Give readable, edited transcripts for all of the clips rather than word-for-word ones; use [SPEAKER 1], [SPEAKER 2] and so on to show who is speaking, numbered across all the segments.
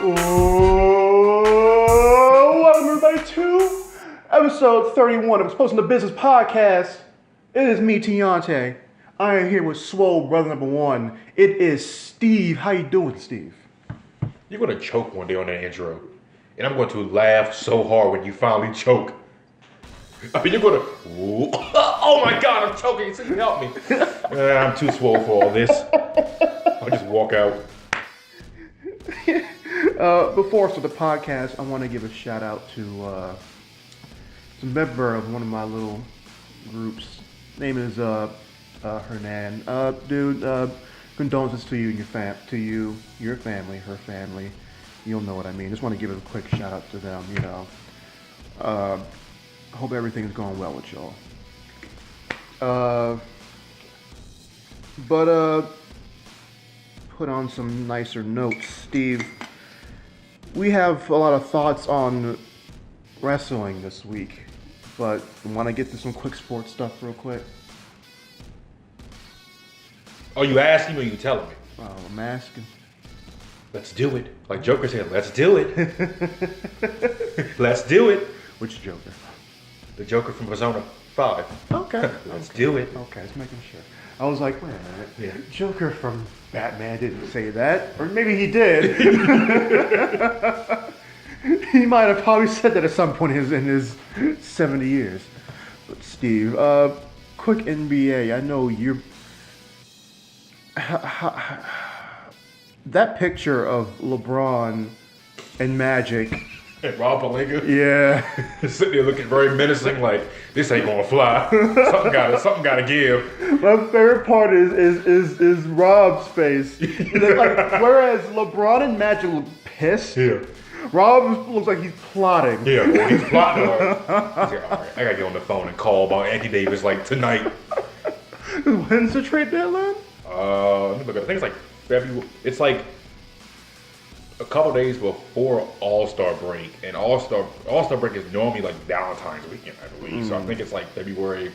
[SPEAKER 1] Welcome everybody to episode 31 of Exposing the Business Podcast. It is me, Tiante. I am here with Swole Brother Number 1. It is Steve. How you doing, Steve?
[SPEAKER 2] You're going to choke one day on that intro. And I'm going to laugh so hard when you finally choke. I mean, you're going to... Oh my God, I'm choking. So you help me. I'm too swole for all this. I'll just walk out.
[SPEAKER 1] Before I start the podcast, I want to give a shout out to a member of one of my little groups. Name is Hernan. Dude, condolences to you and your family, her family. You'll know what I mean. Just want to give a quick shout out to them. You know, hope everything's going well with y'all. But put on some nicer notes, Steve. We have a lot of thoughts on wrestling this week, but want to get to some quick sports stuff real quick?
[SPEAKER 2] Oh, you asking me or you telling me?
[SPEAKER 1] Oh, I'm asking.
[SPEAKER 2] Let's do it. Like Joker said, let's do it. Let's do it.
[SPEAKER 1] Which Joker?
[SPEAKER 2] The Joker from Persona 5.
[SPEAKER 1] Okay.
[SPEAKER 2] Let's do it.
[SPEAKER 1] Okay, just making sure. I was like, wait a minute.
[SPEAKER 2] Yeah.
[SPEAKER 1] Joker from Batman didn't say that. Or maybe he did. He might have probably said that at some point in his 70 years. But Steve, quick NBA. I know you're... That picture of LeBron and Magic...
[SPEAKER 2] And Rob Pelinka.
[SPEAKER 1] Yeah.
[SPEAKER 2] Sitting there looking very menacing like, this ain't gonna fly. something gotta give.
[SPEAKER 1] My favorite part is Rob's face. Whereas LeBron and Magic look pissed,
[SPEAKER 2] Yeah.
[SPEAKER 1] Rob looks like he's plotting.
[SPEAKER 2] Yeah, well, he's plotting hard. He's like, all right, I gotta get on the phone and call about Anthony Davis like tonight.
[SPEAKER 1] When's the trade deadline?
[SPEAKER 2] Let me look at it. I think it's like February. It's like a couple days before All-Star break, and All-Star break is normally like Valentine's weekend, I believe. So I think it's like February,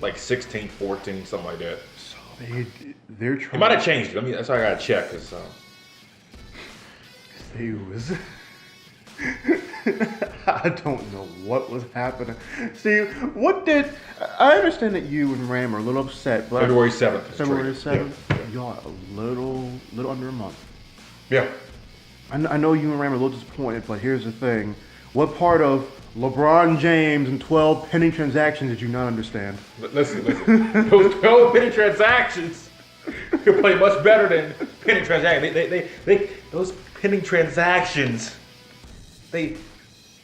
[SPEAKER 2] like 16th, 14th, something like that.
[SPEAKER 1] So they're trying.
[SPEAKER 2] It might have changed. That's why I gotta check. Cause
[SPEAKER 1] He was. I don't know what was happening. Steve, I understand that you and Ram are a little upset, but
[SPEAKER 2] February 7th.
[SPEAKER 1] February 7th?
[SPEAKER 2] Yeah.
[SPEAKER 1] Y'all a little under a month.
[SPEAKER 2] Yeah.
[SPEAKER 1] I know you and Ram are a little disappointed, but here's the thing. What part of LeBron James and 12 pending transactions did you not understand?
[SPEAKER 2] Listen. Those 12 penny transactions could play much better than penny transactions. They those penny transactions, they can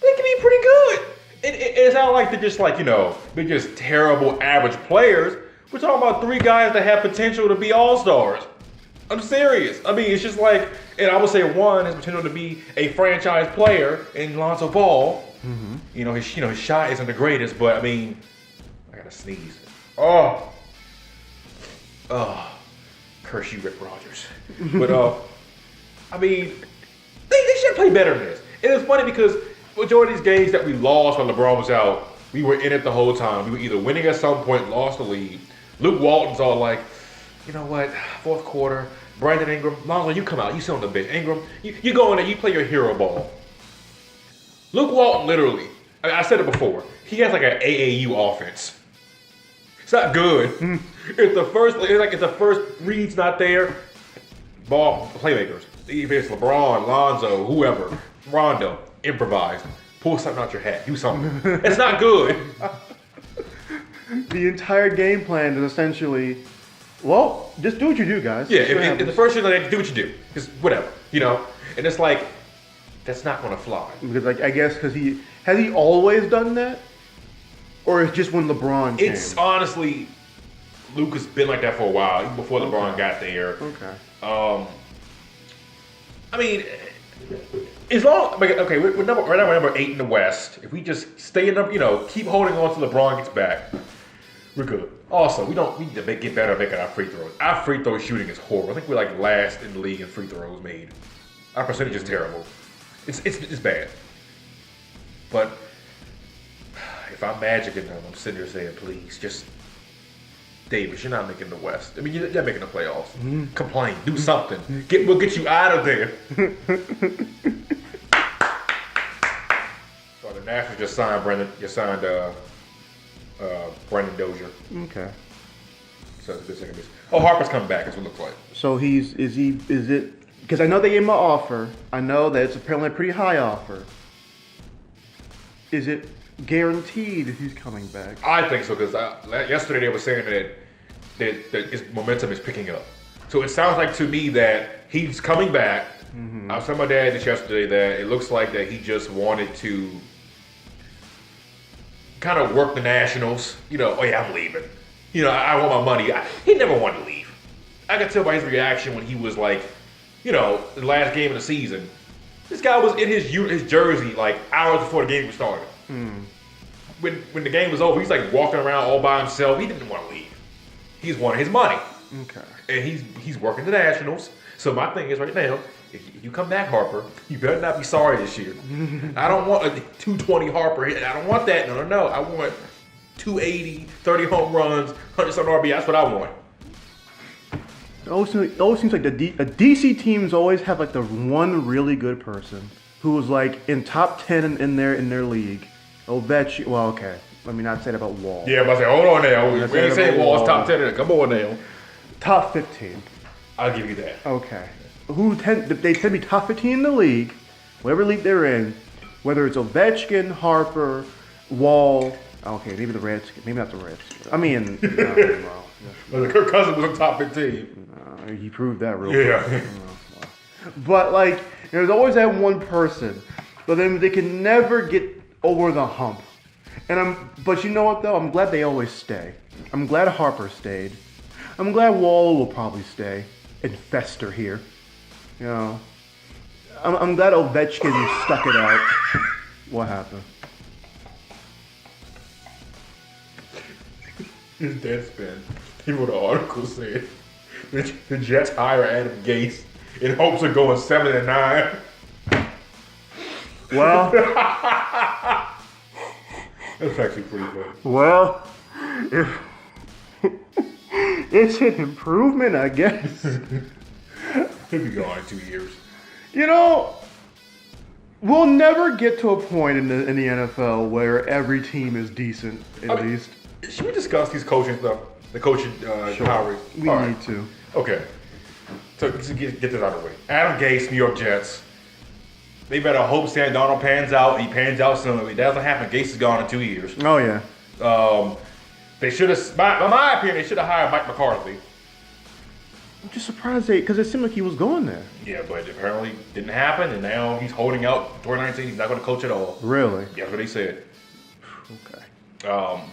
[SPEAKER 2] be pretty good. It's not like they're just like, they're just terrible average players. We're talking about 3 guys that have potential to be all-stars. I'm serious. I mean, it's just like, and I would say one has potential to be a franchise player in Lonzo Ball. Mm-hmm. His shot isn't the greatest, but I mean, I gotta sneeze. Oh, curse you, Rick Rogers. But I mean, they should play better than this. And it's funny because majority of these games that we lost when LeBron was out, we were in it the whole time. We were either winning at some point, lost the lead. Luke Walton's all like, you know what, fourth quarter, Brandon Ingram, Lonzo, you come out, you sit on the bench. Ingram, you go in there, you play your hero ball. Luke Walton, literally, I said it before, he has like an AAU offense. It's not good. If the first read's not there, ball playmakers. If it's LeBron, Lonzo, whoever, Rondo, improvise, pull something out your hat, do something. It's not good.
[SPEAKER 1] The entire game plan is essentially, well, just do what you do, guys.
[SPEAKER 2] Yeah, if the first thing they do what you do, just whatever, and it's like, that's not gonna fly.
[SPEAKER 1] Because I guess has he always done that, or it's just when LeBron came?
[SPEAKER 2] It's honestly, Luke has been like that for a while, even before LeBron got there.
[SPEAKER 1] Okay.
[SPEAKER 2] I mean, as long okay, right now we're number 8 in the West. If we just stay in keep holding on till LeBron gets back, we're good. Also, we need to get better at making our free throws. Our free throw shooting is horrible. I think we're like last in the league in free throws made. Our percentage is terrible. It's bad. But if I'm Magic in them, I'm sitting there saying, please, just Davis, you're not making the West. I mean, you're not making the playoffs. Complain. Do something. We'll get you out of there. So the Nationals just signed Brandon Dozier.
[SPEAKER 1] Okay.
[SPEAKER 2] So it's a good second base. Oh, Harper's coming back, is what it looks like.
[SPEAKER 1] So is it, because I know they gave him an offer. I know that it's apparently a pretty high offer. Is it guaranteed he's coming back?
[SPEAKER 2] I think so, because yesterday they were saying that his momentum is picking up. So it sounds like to me that he's coming back. I was telling my dad this yesterday that it looks like that he just wanted to kind of work the Nationals. Oh yeah, I'm leaving. I want my money. He never wanted to leave. I could tell by his reaction when he was like, the last game of the season. This guy was in his jersey like hours before the game was started. When the game was over, he's like walking around all by himself. He didn't want to leave. He just wanted his money.
[SPEAKER 1] Okay.
[SPEAKER 2] And he's working the Nationals. So my thing is right now, if you come back, Harper, you better not be sorry this year. I don't want a 220 Harper. I don't want that. No. I want 280, 30 home runs, 100-some RBI. That's what I want.
[SPEAKER 1] It always seems like a DC teams always have like the one really good person who was like in top 10 in their league. Ovechkin. Well, okay. Let me not say that about Wall.
[SPEAKER 2] Yeah, but I say, hold on now. We ain't saying Wall's top 10. Come on now.
[SPEAKER 1] Top 15.
[SPEAKER 2] I'll give you that.
[SPEAKER 1] Okay. They tend to be top 15 in the league, whatever league they're in, whether it's Ovechkin, Harper, Wall. Okay, maybe the Redskins. Maybe not the Redskins. I mean,
[SPEAKER 2] Well, Kirk Cousins was in top 15.
[SPEAKER 1] He proved that real quick. But like, there's always that one person, but then they can never get over the hump. But you know what though? I'm glad they always stay. I'm glad Harper stayed. I'm glad Wall will probably stay and fester here. I'm glad Ovechkin stuck it out. What happened?
[SPEAKER 2] His Deadspin. He wrote an article saying the Jets hire Adam Gase in hopes of going 7-9.
[SPEAKER 1] Well,
[SPEAKER 2] that's actually pretty funny.
[SPEAKER 1] Well, it's an improvement, I guess.
[SPEAKER 2] He'll be gone in 2 years.
[SPEAKER 1] We'll never get to a point in the NFL where every team is decent, at least.
[SPEAKER 2] Should we discuss these coaching stuff? The coaching Howard?
[SPEAKER 1] We need to.
[SPEAKER 2] Okay. So to get this out of the way. Adam Gase, New York Jets. They better hope Sam Darnold pans out. He pans out soon. If it doesn't happen, Gase is gone in 2 years.
[SPEAKER 1] Oh, yeah.
[SPEAKER 2] They should have, in my opinion, they should have hired Mike McCarthy.
[SPEAKER 1] I'm just surprised because it seemed like he was going there.
[SPEAKER 2] Yeah, but apparently didn't happen, and now he's holding out 2019. He's not going to coach at all.
[SPEAKER 1] Really?
[SPEAKER 2] Yeah, that's what he said.
[SPEAKER 1] Okay.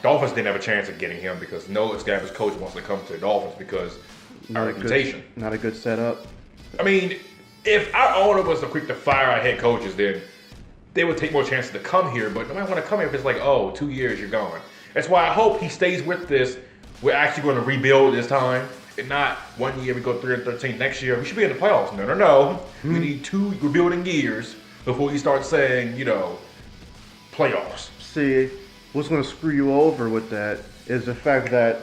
[SPEAKER 2] Dolphins didn't have a chance of getting him because no established coach wants to come to the Dolphins because our reputation.
[SPEAKER 1] Not a good setup.
[SPEAKER 2] I mean, if our owner was so quick to fire our head coaches, then they would take more chances to come here. But nobody want to come here if it's like, 2 years, you're gone. That's why I hope he stays with this. We're actually going to rebuild this time. And not 1 year we go 3-13. Next year we should be in the playoffs. No. We need 2 rebuilding years before you start saying, playoffs.
[SPEAKER 1] See, what's going to screw you over with that is the fact that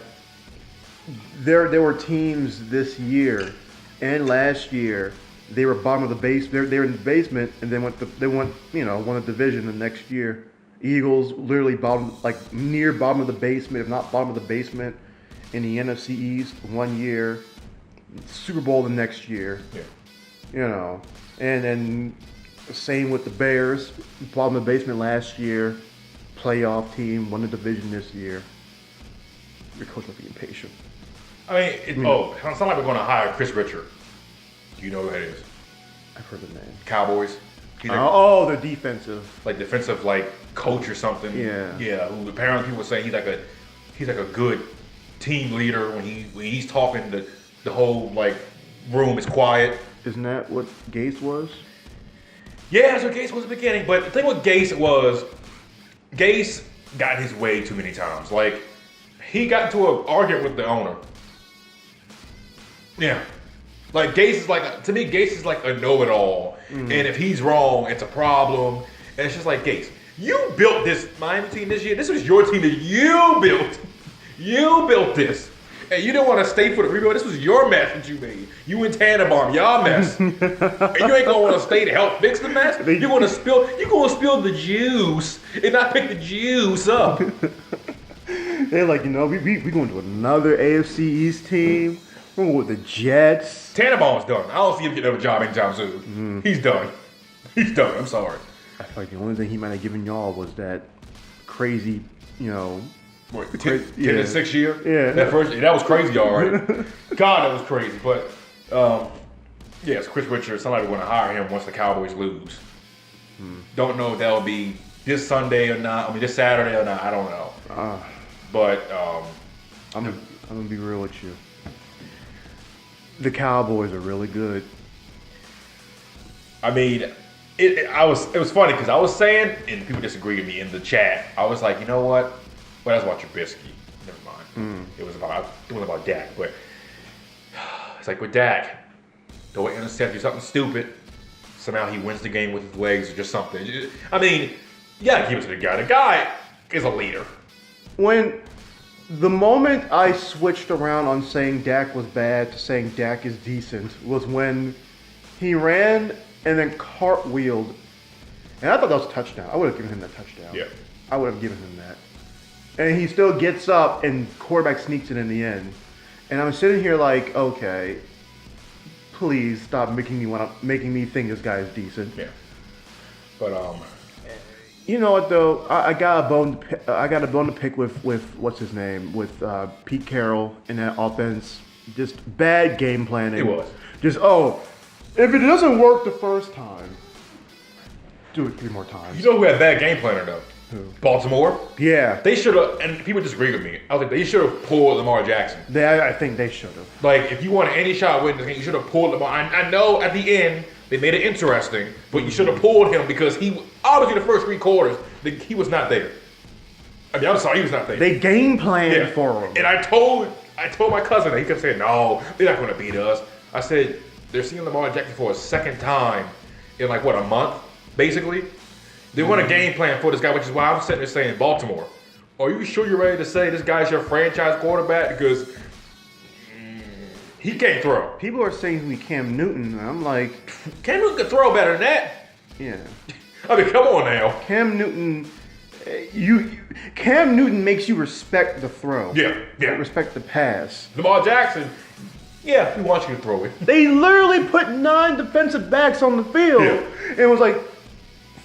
[SPEAKER 1] there were teams this year and last year. They were bottom of the base. They were in the basement, and won a division the next year. Eagles literally near bottom of the basement, if not bottom of the basement, in the NFC East 1 year. Super Bowl the next year.
[SPEAKER 2] Yeah.
[SPEAKER 1] And then same with the Bears, bottom of the basement last year, playoff team, won the division this year. Your coach will be impatient.
[SPEAKER 2] I mean, it's not like we're going to hire Chris Richard. Do you know who that is?
[SPEAKER 1] I've heard the name.
[SPEAKER 2] Cowboys.
[SPEAKER 1] The defensive.
[SPEAKER 2] Defensive coach or something.
[SPEAKER 1] Yeah.
[SPEAKER 2] Yeah. Who apparently people say he's like a good team leader when he's talking. The whole room is quiet.
[SPEAKER 1] Isn't that what Gase was?
[SPEAKER 2] Yeah, that's what Gase was at the beginning. But the thing with Gase was, Gase got his way too many times. He got into an argument with the owner. Yeah. Gase is to me, Gase is a know-it-all. Mm-hmm. And if he's wrong, it's a problem. And it's just Gase, you built this Miami team this year. This was your team that you built. You built this. And you didn't want to stay for the rebuild. This was your mess that you made. You and Tannenbaum, y'all mess. And you ain't gonna want to stay to help fix the mess. You're gonna spill the juice and not pick the juice up.
[SPEAKER 1] They're like, we going to another AFC East team. We're going with the Jets.
[SPEAKER 2] Tannenbaum's done. I don't see him getting another job anytime soon. He's done. He's done. I'm sorry.
[SPEAKER 1] I feel like the only thing he might have given y'all was that crazy,
[SPEAKER 2] What, 10 to 6 year?
[SPEAKER 1] Yeah.
[SPEAKER 2] That was crazy, all right. God, that was crazy. But, yes, Chris Richards, somebody want to hire him once the Cowboys lose. Don't know if that'll be this Sunday or not. I mean, this Saturday or not. I don't know. But
[SPEAKER 1] I'm going to be real with you. The Cowboys are really good.
[SPEAKER 2] I mean, it was funny because I was saying, and people disagreed with me in the chat. I was like, you know what? Well, that's about Trubisky. Never mind. It wasn't about Dak, but it's like with Dak, throw an interception, do something stupid. Somehow he wins the game with his legs or just something. I mean, you gotta keep it to the guy. The guy is a leader.
[SPEAKER 1] When the moment I switched around on saying Dak was bad to saying Dak is decent was when he ran and then cartwheeled. And I thought that was a touchdown. I would have given him that touchdown.
[SPEAKER 2] Yeah.
[SPEAKER 1] I would have given him that. And he still gets up and quarterback sneaks it in the end. And I'm sitting here like, okay, please stop making me think this guy is decent.
[SPEAKER 2] Yeah. But
[SPEAKER 1] you know what though? I got a bone to pick with what's his name, with Pete Carroll in that offense. Just bad game planning.
[SPEAKER 2] It was.
[SPEAKER 1] Just if it doesn't work the first time, do it 3 more times.
[SPEAKER 2] you know who had bad game planner though?
[SPEAKER 1] Who?
[SPEAKER 2] Baltimore.
[SPEAKER 1] Yeah.
[SPEAKER 2] They should have, and people disagree with me. I was like, they should have pulled Lamar Jackson.
[SPEAKER 1] I think they should have.
[SPEAKER 2] Like, if you wanted any shot winning this game, you should have pulled Lamar. I know at the end they made it interesting, but you should have pulled him because he obviously the first 3 quarters he was not there. I mean, I'm sorry, he was not there.
[SPEAKER 1] They game planned for him.
[SPEAKER 2] And I told my cousin that he kept saying, no, they're not going to beat us. I said, they're seeing Lamar Jackson for a second time in like, what, a month, basically? They want a game plan for this guy, which is why I'm sitting there saying, Baltimore, are you sure you're ready to say this guy's your franchise quarterback? Because he can't throw.
[SPEAKER 1] People are saying he's Cam Newton, and I'm like,
[SPEAKER 2] Cam Newton can throw better than that.
[SPEAKER 1] yeah.
[SPEAKER 2] I mean, come on now.
[SPEAKER 1] Cam Newton, Cam Newton makes you respect the throw.
[SPEAKER 2] Yeah.
[SPEAKER 1] Respect the pass.
[SPEAKER 2] Lamar Jackson, yeah, we want you to throw it.
[SPEAKER 1] They literally put 9 defensive backs on the field.
[SPEAKER 2] Yeah.
[SPEAKER 1] And it was like,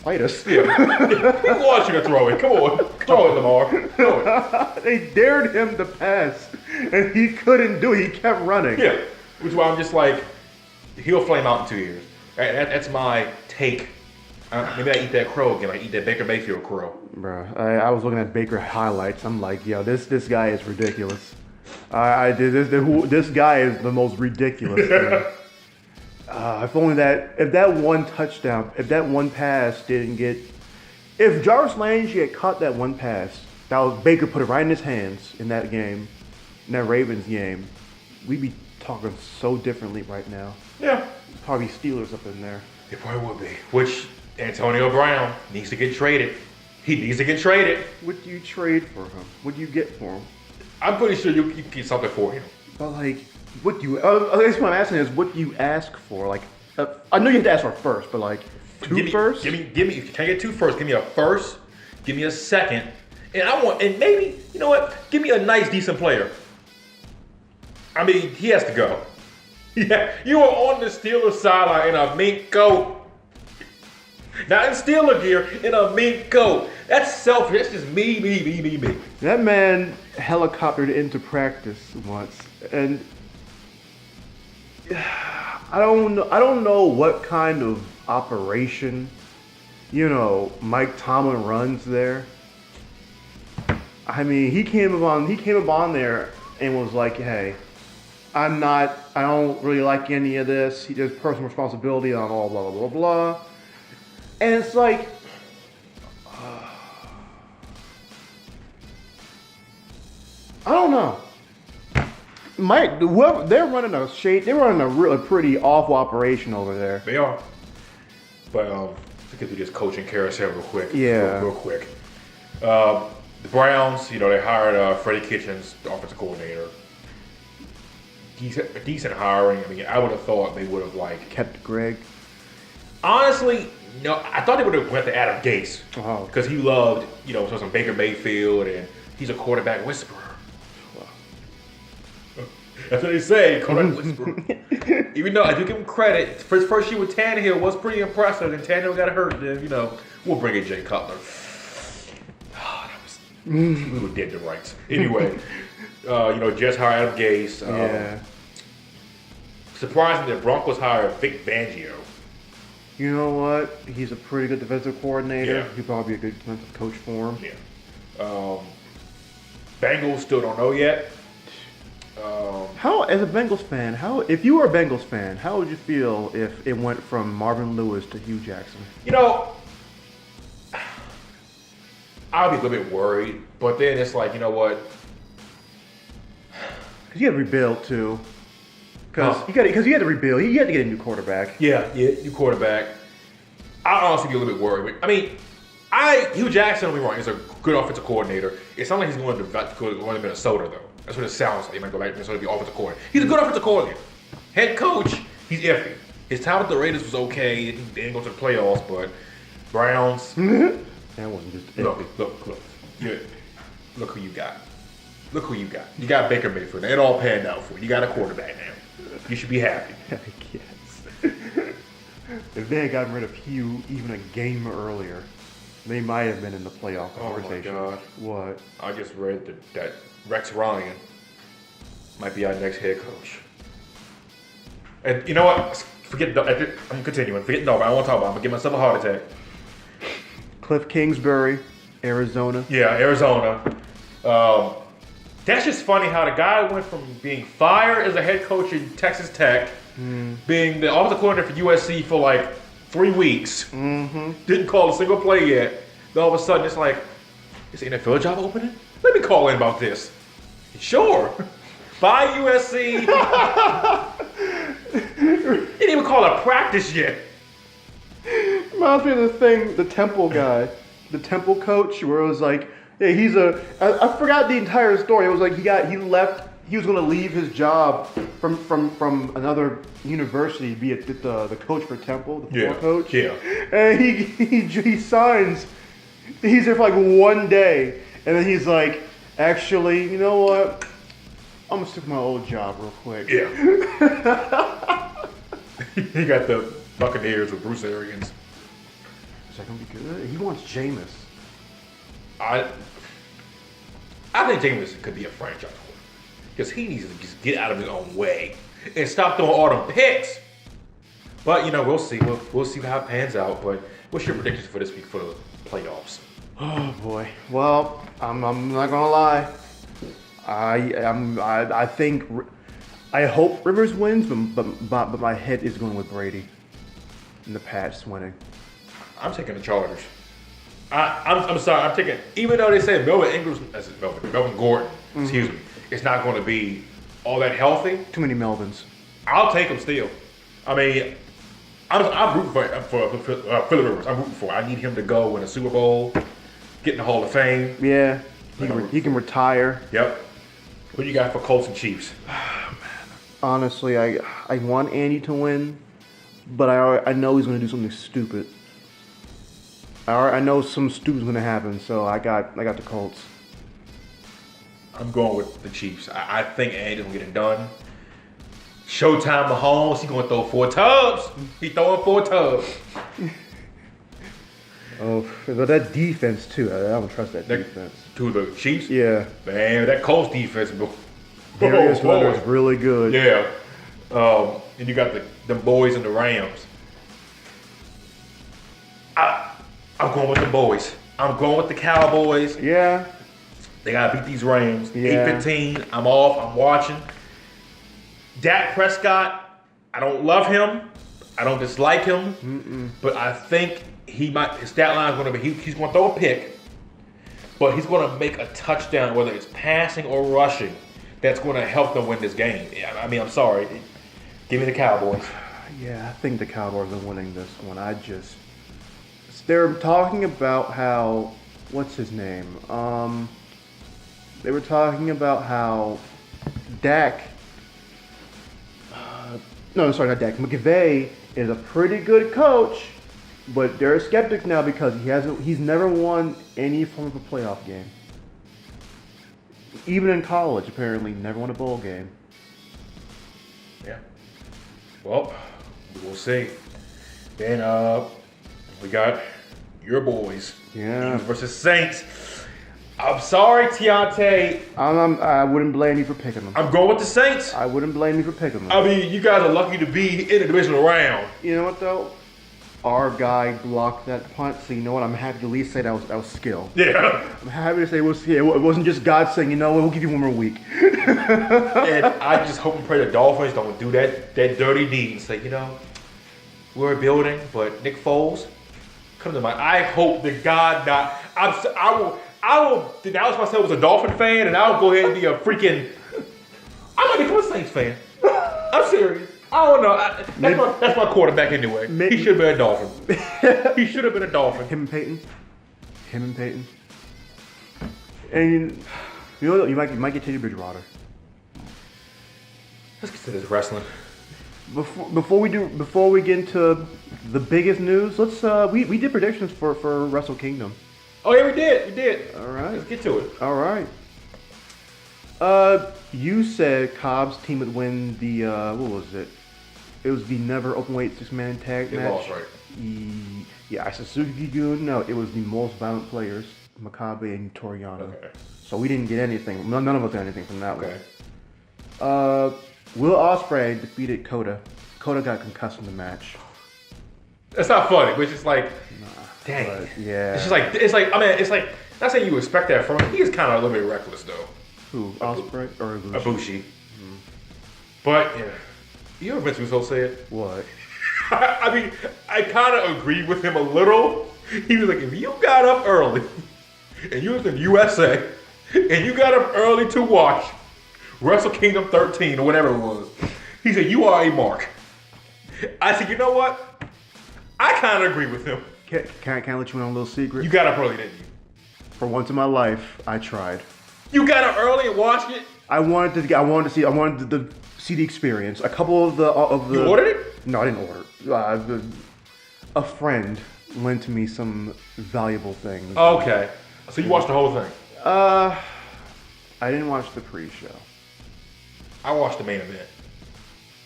[SPEAKER 1] fight us.
[SPEAKER 2] Yeah. We want you to throw it. Come on. Throw it, Lamar. Throw it.
[SPEAKER 1] They dared him to pass, and he couldn't do it. He kept running.
[SPEAKER 2] Yeah. Which is why I'm just like, he'll flame out in 2 years. That's my take. Maybe I eat that crow again. I eat that Baker Mayfield crow.
[SPEAKER 1] Bro, I was looking at Baker highlights. I'm like, yo, this guy is ridiculous. This guy is the most ridiculous thing. If that one pass didn't get, if Jarvis Landry had caught that one pass, Baker put it right in his hands in that game, in that Ravens game, we'd be talking so differently right now.
[SPEAKER 2] Yeah.
[SPEAKER 1] Probably Steelers up in there.
[SPEAKER 2] It probably would be. Which Antonio Brown needs to get traded. He needs to get traded.
[SPEAKER 1] What do you trade for him? What do you get for him?
[SPEAKER 2] I'm pretty sure you can get something for him.
[SPEAKER 1] But like, what do you? I guess what I'm asking is, what do you ask for? Like, I know you have to ask for a first, but like, first?
[SPEAKER 2] Give me. If you can't get 2 firsts, give me a first. Give me a second, and maybe you know what? Give me a nice, decent player. I mean, he has to go. Yeah, you are on the Steelers sideline in a mink coat. Not in Steeler gear, in a mink coat. That's selfish. That's just me.
[SPEAKER 1] That man helicoptered into practice once, and I don't know what kind of operation, Mike Tomlin runs there. I mean, he came up on there and was like, hey, I don't really like any of this. There's personal responsibility on all blah, blah, blah, blah. And it's like, I don't know. They're running a pretty awful operation over there.
[SPEAKER 2] They are. But to get through this coaching carousel real quick.
[SPEAKER 1] Yeah.
[SPEAKER 2] Real quick. The Browns, they hired Freddie Kitchens, the offensive coordinator. decent hiring. I mean, I would have thought they would have like
[SPEAKER 1] Kept Greg.
[SPEAKER 2] honestly. No, I thought they would have went to Adam Gase
[SPEAKER 1] Oh.
[SPEAKER 2] because he loved some Baker Mayfield and he's a quarterback whisperer. That's what they say, quarterback whisperer. Even though I do give him credit for his first year with Tannehill was pretty impressive, and Tannehill got hurt. Then we'll bring in Jay Cutler. We were dead to rights. Anyway, Jets hired Adam Gase.
[SPEAKER 1] Yeah.
[SPEAKER 2] Surprisingly, the Broncos hired Vic Fangio.
[SPEAKER 1] You know what? He's a pretty good defensive coordinator.
[SPEAKER 2] Yeah.
[SPEAKER 1] He'd probably be a good defensive coach for him.
[SPEAKER 2] Yeah. Bengals still don't know yet.
[SPEAKER 1] How, as a Bengals fan, if you were a Bengals fan, how would you feel if it went from Marvin Lewis to Hugh Jackson?
[SPEAKER 2] I'll be a little bit worried, but then it's like, you know what?
[SPEAKER 1] Because you had to rebuild too. Because you had to rebuild. You had to get a new quarterback.
[SPEAKER 2] Yeah, new quarterback. I'll honestly be a little bit worried. But, I mean, Hugh Jackson, don't be wrong, is a good offensive coordinator. It's not like he's going to Minnesota, though. That's what it sounds like. He might go back to Minnesota to be offensive coordinator. He's a good offensive coordinator. Head coach, he's iffy. His time with the Raiders was okay. They didn't go to the playoffs, but Browns.
[SPEAKER 1] That wasn't just
[SPEAKER 2] Look. Yeah. Look who you got. Look who you got. You got Baker Mayfield. It all panned out for you. You got a quarterback now. You should be happy.
[SPEAKER 1] I guess. If they had gotten rid of Hugh even a game earlier, they might have been in the playoff conversation.
[SPEAKER 2] Oh my God.
[SPEAKER 1] What?
[SPEAKER 2] I just read that Rex Ryan might be our next head coach. And you know what? I'm continuing. I don't want to talk about it. I'm going to give myself a heart attack.
[SPEAKER 1] Cliff Kingsbury, Arizona.
[SPEAKER 2] Yeah, Arizona. That's just funny how the guy went from being fired as a head coach in Texas Tech, being the offensive coordinator for USC for like 3 weeks, didn't call a single play yet. Then all of a sudden it's like, is the NFL job opening? Let me call in about this. Sure. Bye USC. Didn't even call a practice yet.
[SPEAKER 1] Reminds me of the thing, the Temple guy, the Temple coach, where it was like, yeah, I forgot the entire story. It was like he left, he was going to leave his job from another university, be it the coach for Temple, the football coach.
[SPEAKER 2] Yeah.
[SPEAKER 1] And he signs, he's there for like 1 day, and then he's like, actually, you know what? I'm going to stick with my old job real quick.
[SPEAKER 2] Yeah. He got the Buccaneers with Bruce Arians.
[SPEAKER 1] Is that going to be good? He wants Jameis.
[SPEAKER 2] I think Jameis could be a franchise quarterback because he needs to just get out of his own way and stop throwing all them picks. But we'll see. We'll see how it pans out. But what's your predictions for this week for the playoffs?
[SPEAKER 1] Oh boy. Well, I'm not gonna lie. I think I hope Rivers wins, but my head is going with Brady and the Pats winning.
[SPEAKER 2] I'm taking the Chargers. I'm sorry. I'm taking, even though they say Melvin Gordon, excuse me, it's not going to be all that healthy.
[SPEAKER 1] Too many Melvins.
[SPEAKER 2] I'll take him still. I mean, I'm rooting for Phillip Rivers. I'm rooting for. I need him to go win a Super Bowl, get in the Hall of Fame.
[SPEAKER 1] Yeah, he can retire.
[SPEAKER 2] Yep. What do you got for Colts and Chiefs?
[SPEAKER 1] Honestly, I want Andy to win, but I know he's going to do something stupid. I know something stupid's going to happen, so I got the Colts.
[SPEAKER 2] I'm going with the Chiefs. I think Andy's going to get it done. Showtime Mahomes, he's going to throw 4 tubs. He's throwing 4 tubs.
[SPEAKER 1] Oh, but that defense too. I don't trust that defense.
[SPEAKER 2] To the Chiefs?
[SPEAKER 1] Yeah.
[SPEAKER 2] Man, that Colts defense.
[SPEAKER 1] Darius Leonard's really good.
[SPEAKER 2] Yeah. And you got the boys and the Rams. I'm going with the boys. I'm going with the Cowboys.
[SPEAKER 1] Yeah.
[SPEAKER 2] They got to beat these Rams.
[SPEAKER 1] Yeah.
[SPEAKER 2] 8-15. I'm off. I'm watching. Dak Prescott, I don't love him. I don't dislike him. But I think his stat line is going to be, he's going to throw a pick, but he's going to make a touchdown, whether it's passing or rushing, that's going to help them win this game. I mean, I'm sorry. Give me the Cowboys.
[SPEAKER 1] Yeah, I think the Cowboys are winning this one. They're talking about how, what's his name? They were talking about how Dak No, sorry, not Dak. McVay is a pretty good coach, but they're skeptics now because he's never won any form of a playoff game. Even in college, apparently, never won a bowl game.
[SPEAKER 2] Yeah. Well, we'll see. Then we got your boys.
[SPEAKER 1] Yeah.
[SPEAKER 2] Eagles versus Saints. I'm sorry, Tiante.
[SPEAKER 1] I wouldn't blame you for picking them.
[SPEAKER 2] I'm going with the Saints.
[SPEAKER 1] I wouldn't blame you for picking them.
[SPEAKER 2] I mean, you guys are lucky to be in the divisional round.
[SPEAKER 1] You know what though? Our guy blocked that punt, so you know what? I'm happy to at least say that was skill.
[SPEAKER 2] Yeah.
[SPEAKER 1] I'm happy to say it wasn't just God saying, you know what, we'll give you one more week.
[SPEAKER 2] And I just hope and pray the Dolphins don't do that dirty deed and say, you know, we're building, but Nick Foles, come to mind. I hope that God not. I will denounce myself as a Dolphin fan, and I'll go ahead and be a freaking. I might become a Saints fan. I'm serious. I don't know. That's my quarterback anyway. He should have been a Dolphin. He should have been a Dolphin.
[SPEAKER 1] Him and Peyton. And you know what? You might get Teddy Bridgewater.
[SPEAKER 2] Let's get to this wrestling.
[SPEAKER 1] Before we get into the biggest news, let's we did predictions for Wrestle Kingdom.
[SPEAKER 2] Oh yeah, we did.
[SPEAKER 1] All right.
[SPEAKER 2] Let's get to it.
[SPEAKER 1] All right. You said Cobb's team would win the what was it? It was the never openweight 6-man tag match.
[SPEAKER 2] They lost, right?
[SPEAKER 1] Yeah, Suzuki-gun. No, it was the most violent players, Makabe and Toriano.
[SPEAKER 2] Okay.
[SPEAKER 1] So we didn't get anything. None of us got anything from that
[SPEAKER 2] Okay.
[SPEAKER 1] one. Will Ospreay defeated Kota. Kota got concussed in the match.
[SPEAKER 2] That's not funny, but it's just like, dang.
[SPEAKER 1] But, yeah.
[SPEAKER 2] It's like, not saying you expect that from him. He is kind of a little bit reckless, though.
[SPEAKER 1] Who? Ospreay or Ibushi?
[SPEAKER 2] Ibushi. But, yeah. You ever Vince Russo said?
[SPEAKER 1] What?
[SPEAKER 2] I mean, I kind of agree with him a little. He was like, if you got up early, and you was in USA, and you got up early to watch Wrestle Kingdom 13 or whatever it was, he said, you are a mark. I said, you know what? I kind of agree with him.
[SPEAKER 1] Can I let you in on a little secret?
[SPEAKER 2] You got up early, didn't you?
[SPEAKER 1] For once in my life, I tried.
[SPEAKER 2] You got up early and watched it?
[SPEAKER 1] I wanted to see the experience. A couple of the
[SPEAKER 2] You ordered it?
[SPEAKER 1] No, I didn't order. A friend lent me some valuable things.
[SPEAKER 2] Okay. So you watched the whole thing?
[SPEAKER 1] I didn't watch the pre-show.
[SPEAKER 2] I watched the main event.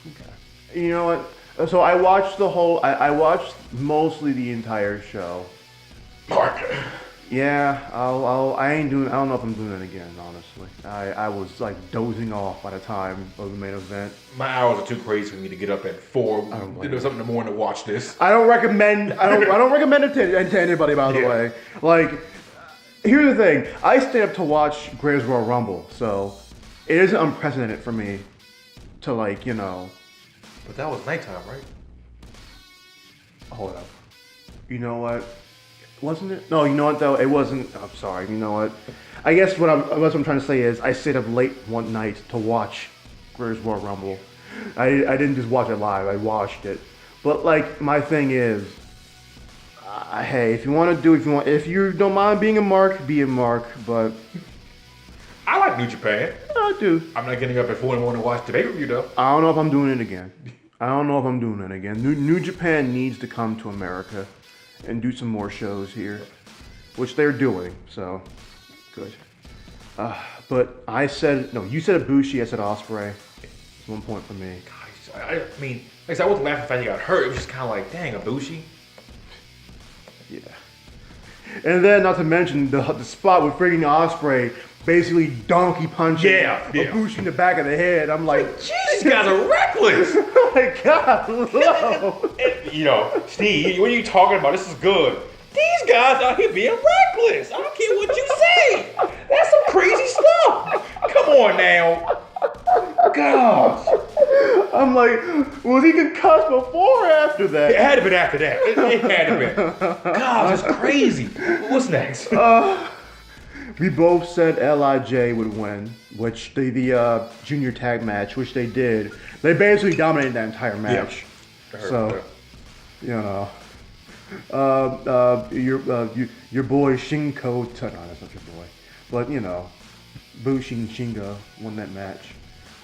[SPEAKER 1] Okay. You know what? So I watched the whole. I watched mostly the entire show.
[SPEAKER 2] Mark.
[SPEAKER 1] Yeah, I ain't doing. I don't know if I'm doing it again. Honestly, I was like dozing off by the time of the main event.
[SPEAKER 2] My hours are too crazy for me to get up at 4. There's something in the morning to watch this.
[SPEAKER 1] I don't recommend. I don't recommend it to anybody. By the way, like, here's the thing. I stayed up to watch Greatest Royal Rumble, so it isn't unprecedented for me to
[SPEAKER 2] But that was nighttime, right?
[SPEAKER 1] Hold up. You know what? Wasn't it? No, you know what though? It wasn't. I'm sorry. You know what? I guess what I'm trying to say is I stayed up late one night to watch Greatest Royal Rumble. I didn't just watch it live. I watched it. But like my thing is, hey, if you don't mind being a mark, be a mark. But
[SPEAKER 2] I like New Japan.
[SPEAKER 1] I do.
[SPEAKER 2] I'm not getting up at 4 in the morning to watch the pay-per-view though.
[SPEAKER 1] I don't know if I'm doing it again. New Japan needs to come to America and do some more shows here, which they're doing, so good. But you said Ibushi, I said Ospreay. It's 1 point for me.
[SPEAKER 2] God, I mean, like I said, I wasn't laughing if I got hurt. It was just kind of like, dang, Ibushi.
[SPEAKER 1] Yeah. And then, not to mention, the spot with freaking Ospreay basically donkey punching Ibushi in the back of the head. I'm like,
[SPEAKER 2] these guys are reckless.
[SPEAKER 1] Oh my God, no.
[SPEAKER 2] Steve, what are you talking about? This is good. These guys out here being reckless. I don't care what you say. That's some crazy stuff. Come on now. Gosh.
[SPEAKER 1] I'm like, was he concussed before or after that?
[SPEAKER 2] It had to been after that. It had to been. Gosh, that's crazy. What's next?
[SPEAKER 1] We both said LIJ would win, which the junior tag match, which they did. They basically dominated that entire match.
[SPEAKER 2] Yeah.
[SPEAKER 1] So, your boy Shinko, no, that's not your boy, but Bushi and Shingo won that match.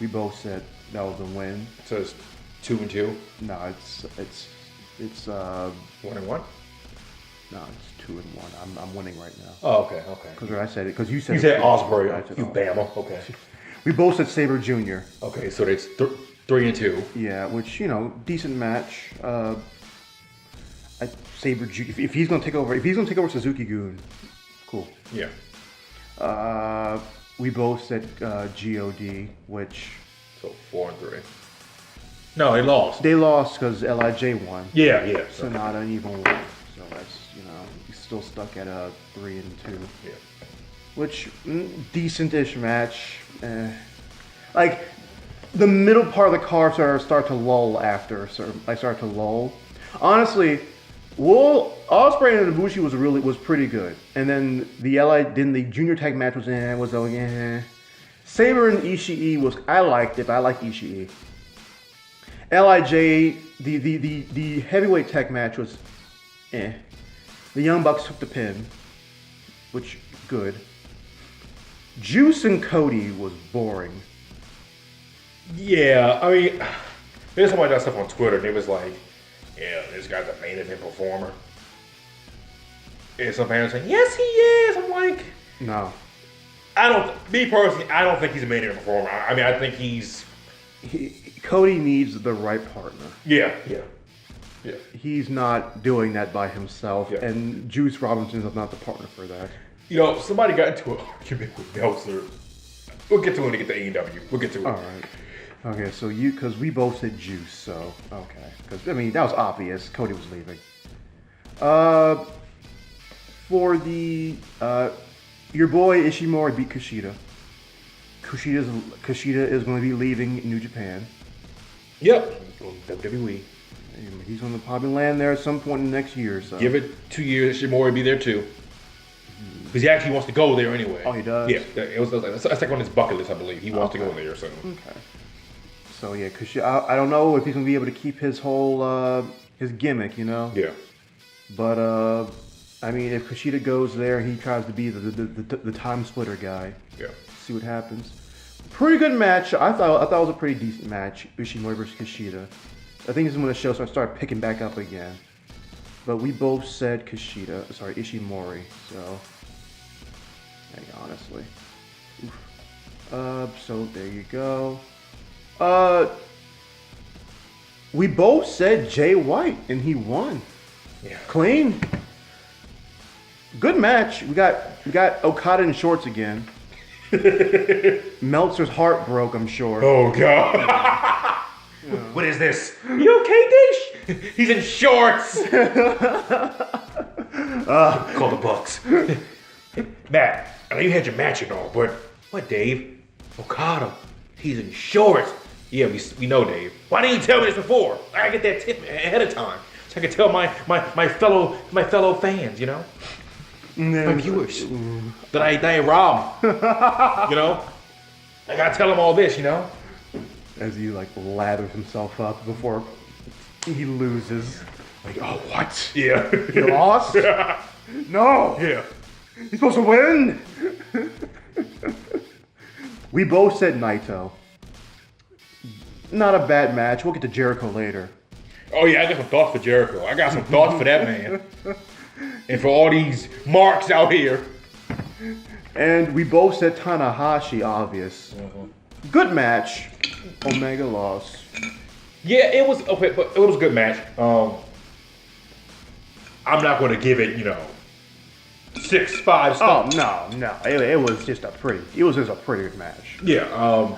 [SPEAKER 1] We both said that was a win.
[SPEAKER 2] So 2-2.
[SPEAKER 1] No, it's
[SPEAKER 2] 1-1.
[SPEAKER 1] no, it's 2-1. I'm winning right now.
[SPEAKER 2] Oh, okay.
[SPEAKER 1] Because I said it. Because you said
[SPEAKER 2] You said
[SPEAKER 1] it.
[SPEAKER 2] Osprey.
[SPEAKER 1] I said
[SPEAKER 2] You
[SPEAKER 1] Osprey.
[SPEAKER 2] Bama. Okay.
[SPEAKER 1] We both said Sabre Jr.
[SPEAKER 2] Okay, so it's 3-2.
[SPEAKER 1] Yeah, which decent match. Sabre Jr. If he's gonna take over Suzuki-gun, cool.
[SPEAKER 2] Yeah.
[SPEAKER 1] We both said God, which
[SPEAKER 2] So 4-3. No, they lost.
[SPEAKER 1] they lost because Lij won.
[SPEAKER 2] Yeah.
[SPEAKER 1] Sonata even won. So that's he's still stuck at 3-2.
[SPEAKER 2] Yeah.
[SPEAKER 1] Which decent-ish match. Like the middle part of the card start to lull after. So I start to lull. Honestly, Osprey and Ibushi was pretty good, and then the junior tag match was Sabre and Ishii I liked it, but I like Ishii. Lij the heavyweight tag match was The Young Bucks took the pin, which good. Juice and Cody was boring.
[SPEAKER 2] Yeah, I mean, there's somebody that stuff on Twitter, and it was like, yeah, this guy's a main event performer. And some fans saying, yes, he is. I'm like,
[SPEAKER 1] No.
[SPEAKER 2] Me personally, I don't think he's a main event performer. I mean, I think
[SPEAKER 1] Cody needs the right partner.
[SPEAKER 2] Yeah.
[SPEAKER 1] He's not doing that by himself,
[SPEAKER 2] Yeah.
[SPEAKER 1] and Juice Robinson is not the partner for that.
[SPEAKER 2] Somebody got into an argument with Meltzer. We'll get to it when we get to AEW. We'll get to it.
[SPEAKER 1] All right. Okay, so because we both said Juice, so okay. Because that was obvious. Cody was leaving. For the your boy Ishimori beat Kushida. Kushida is going to be leaving New Japan.
[SPEAKER 2] Yep. WWE.
[SPEAKER 1] He's going to probably land there at some point in the next year. So
[SPEAKER 2] Give it 2 years, Ishimori will be there too. Because he actually wants to go there anyway.
[SPEAKER 1] Oh, he does?
[SPEAKER 2] Yeah. That's like on his bucket list, I believe. He wants to go there, so.
[SPEAKER 1] Okay. So yeah, Kushida, I don't know if he's going to be able to keep his whole his gimmick,
[SPEAKER 2] Yeah.
[SPEAKER 1] But I mean, if Kushida goes there, he tries to be the time splitter guy.
[SPEAKER 2] Yeah.
[SPEAKER 1] See what happens. Pretty good match. I thought it was a pretty decent match. Ishimori versus Kushida. I think this is when the show started picking back up again. But we both said Ishimori. So, honestly. Oof. So there you go. We both said Jay White, and he won.
[SPEAKER 2] Yeah.
[SPEAKER 1] Clean. Good match. We got Okada in shorts again. Meltzer's heart broke, I'm sure.
[SPEAKER 2] Oh, God. What is this? You okay, Dish? He's in shorts. Call the Bucks. Matt, I know you had your match and all, but what, Dave? Okada, he's in shorts. Yeah, we know, Dave. Why didn't you tell me this before? I get that tip ahead of time so I can tell my fellow fans, my viewers that I rob. I gotta tell them all this,
[SPEAKER 1] As he lathers himself up before he loses. Like, oh, what?
[SPEAKER 2] Yeah.
[SPEAKER 1] He lost? No.
[SPEAKER 2] Yeah.
[SPEAKER 1] He's supposed to win. We both said Naito. Not a bad match. We'll get to Jericho later.
[SPEAKER 2] Oh yeah, I got some thoughts for Jericho. I got some thoughts for that man. And for all these marks out here.
[SPEAKER 1] And we both said Tanahashi, obvious. Good match. Omega lost.
[SPEAKER 2] Yeah, it was okay, but it was a good match. I'm not going to give it, 6, 5 stars.
[SPEAKER 1] Oh no. It was just a pretty good match.
[SPEAKER 2] Yeah.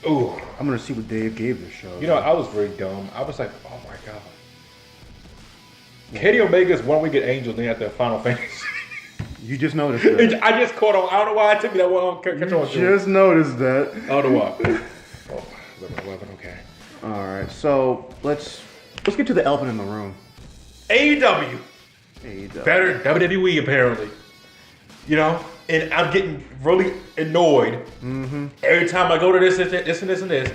[SPEAKER 2] Ooh.
[SPEAKER 1] I'm gonna see what Dave gave this show.
[SPEAKER 2] I was very dumb. I was like, oh my god. Kenny Omega's one week at Angel, then at the Final Fantasy.
[SPEAKER 1] You just noticed that.
[SPEAKER 2] I just caught on. I don't know why it took me that one.
[SPEAKER 1] Just noticed that.
[SPEAKER 2] I don't know why. Oh, 11, okay.
[SPEAKER 1] All right, so let's get to the elephant in the room.
[SPEAKER 2] AEW. Better than WWE apparently. And I'm getting really annoyed every time I go to this and this.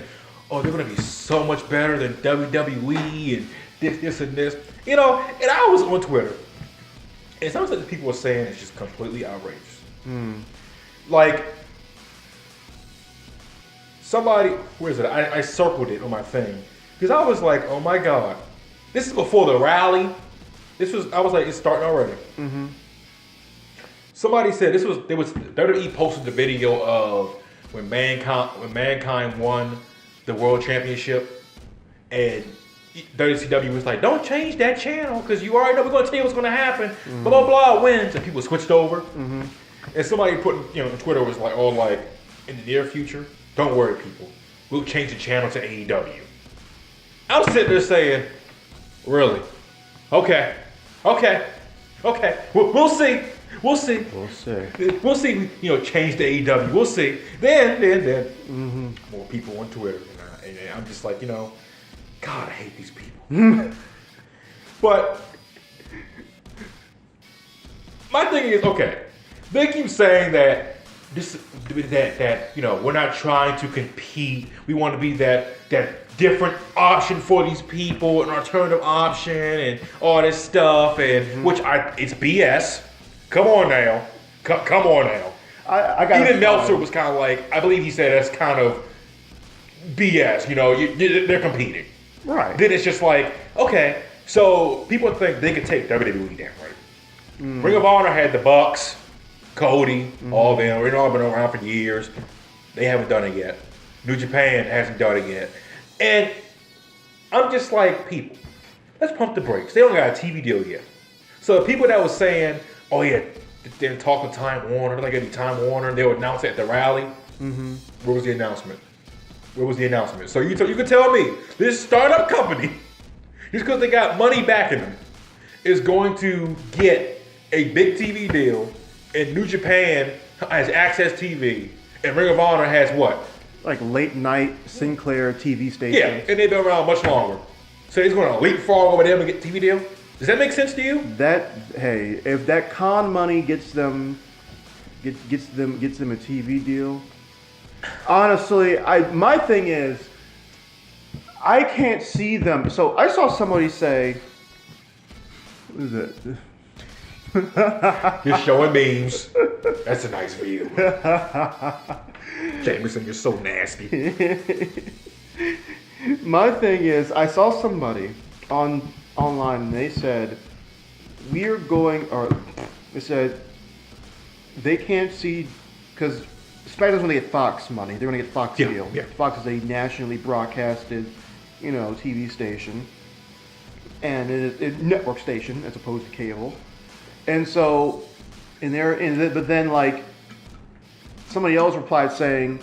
[SPEAKER 2] Oh, they're gonna be so much better than WWE and this and this. And I was on Twitter, and some of the people were saying it's just completely outrageous. Like somebody, where is it? I circled it on my thing. Because I was like, oh my God. This is before the rally. I was like, it's starting already.
[SPEAKER 1] Mm-hmm.
[SPEAKER 2] Somebody said WWE posted the video of when Mankind won the World Championship, and WCW was like, don't change that channel because you already know we're going to tell you what's going to happen. Mm-hmm. Blah, blah, blah, wins. And people switched over. Mm-hmm. And somebody put, on Twitter was like, in the near future, don't worry, people. We'll change the channel to AEW. I was sitting there saying, really? Okay. We'll see. We'll see. Change the AEW. We'll see. Then. Mm-hmm. More people on Twitter. And I'm just like, God, I hate these people. But my thing is, okay, they keep saying that we're not trying to compete. We want to be that different option for these people, an alternative option, and all this stuff, and it's BS. Come on now. Come on now.
[SPEAKER 1] I got
[SPEAKER 2] even Meltzer was kind of like, I believe he said that's kind of BS. They're competing.
[SPEAKER 1] Right.
[SPEAKER 2] Then it's just like, okay, so people think they could take WWE down, right? Ring of Honor had the Bucks, Cody, all them. They've all been around for years. They haven't done it yet. New Japan hasn't done it yet. And I'm just like, people, let's pump the brakes. They don't got a TV deal yet. So the people that was saying, oh yeah, they're talking Time Warner, they're not getting Time Warner, they'll announce it at the rally. Mm-hmm. Where was the announcement? So you can tell me, this startup company, just because they got money backing them, is going to get a big TV deal, and New Japan has Access TV, and Ring of Honor has what?
[SPEAKER 1] Like late night Sinclair TV station.
[SPEAKER 2] Yeah, and they've been around much longer. So he's going to leapfrog over them and get a TV deal? Does that make sense to you?
[SPEAKER 1] If that con money gets them a TV deal, honestly, my thing is, I can't see them. So I saw somebody say, what is it?
[SPEAKER 2] You're showing memes. That's a nice view. Jameson, you're so nasty.
[SPEAKER 1] My thing is, I saw somebody online and they said, they said they can't see, because SmackDown's going to get Fox money. They're going to get Fox deal.
[SPEAKER 2] Yeah.
[SPEAKER 1] Fox is a nationally broadcasted, TV station. And it is a network station as opposed to cable. And so, but then like, somebody else replied saying,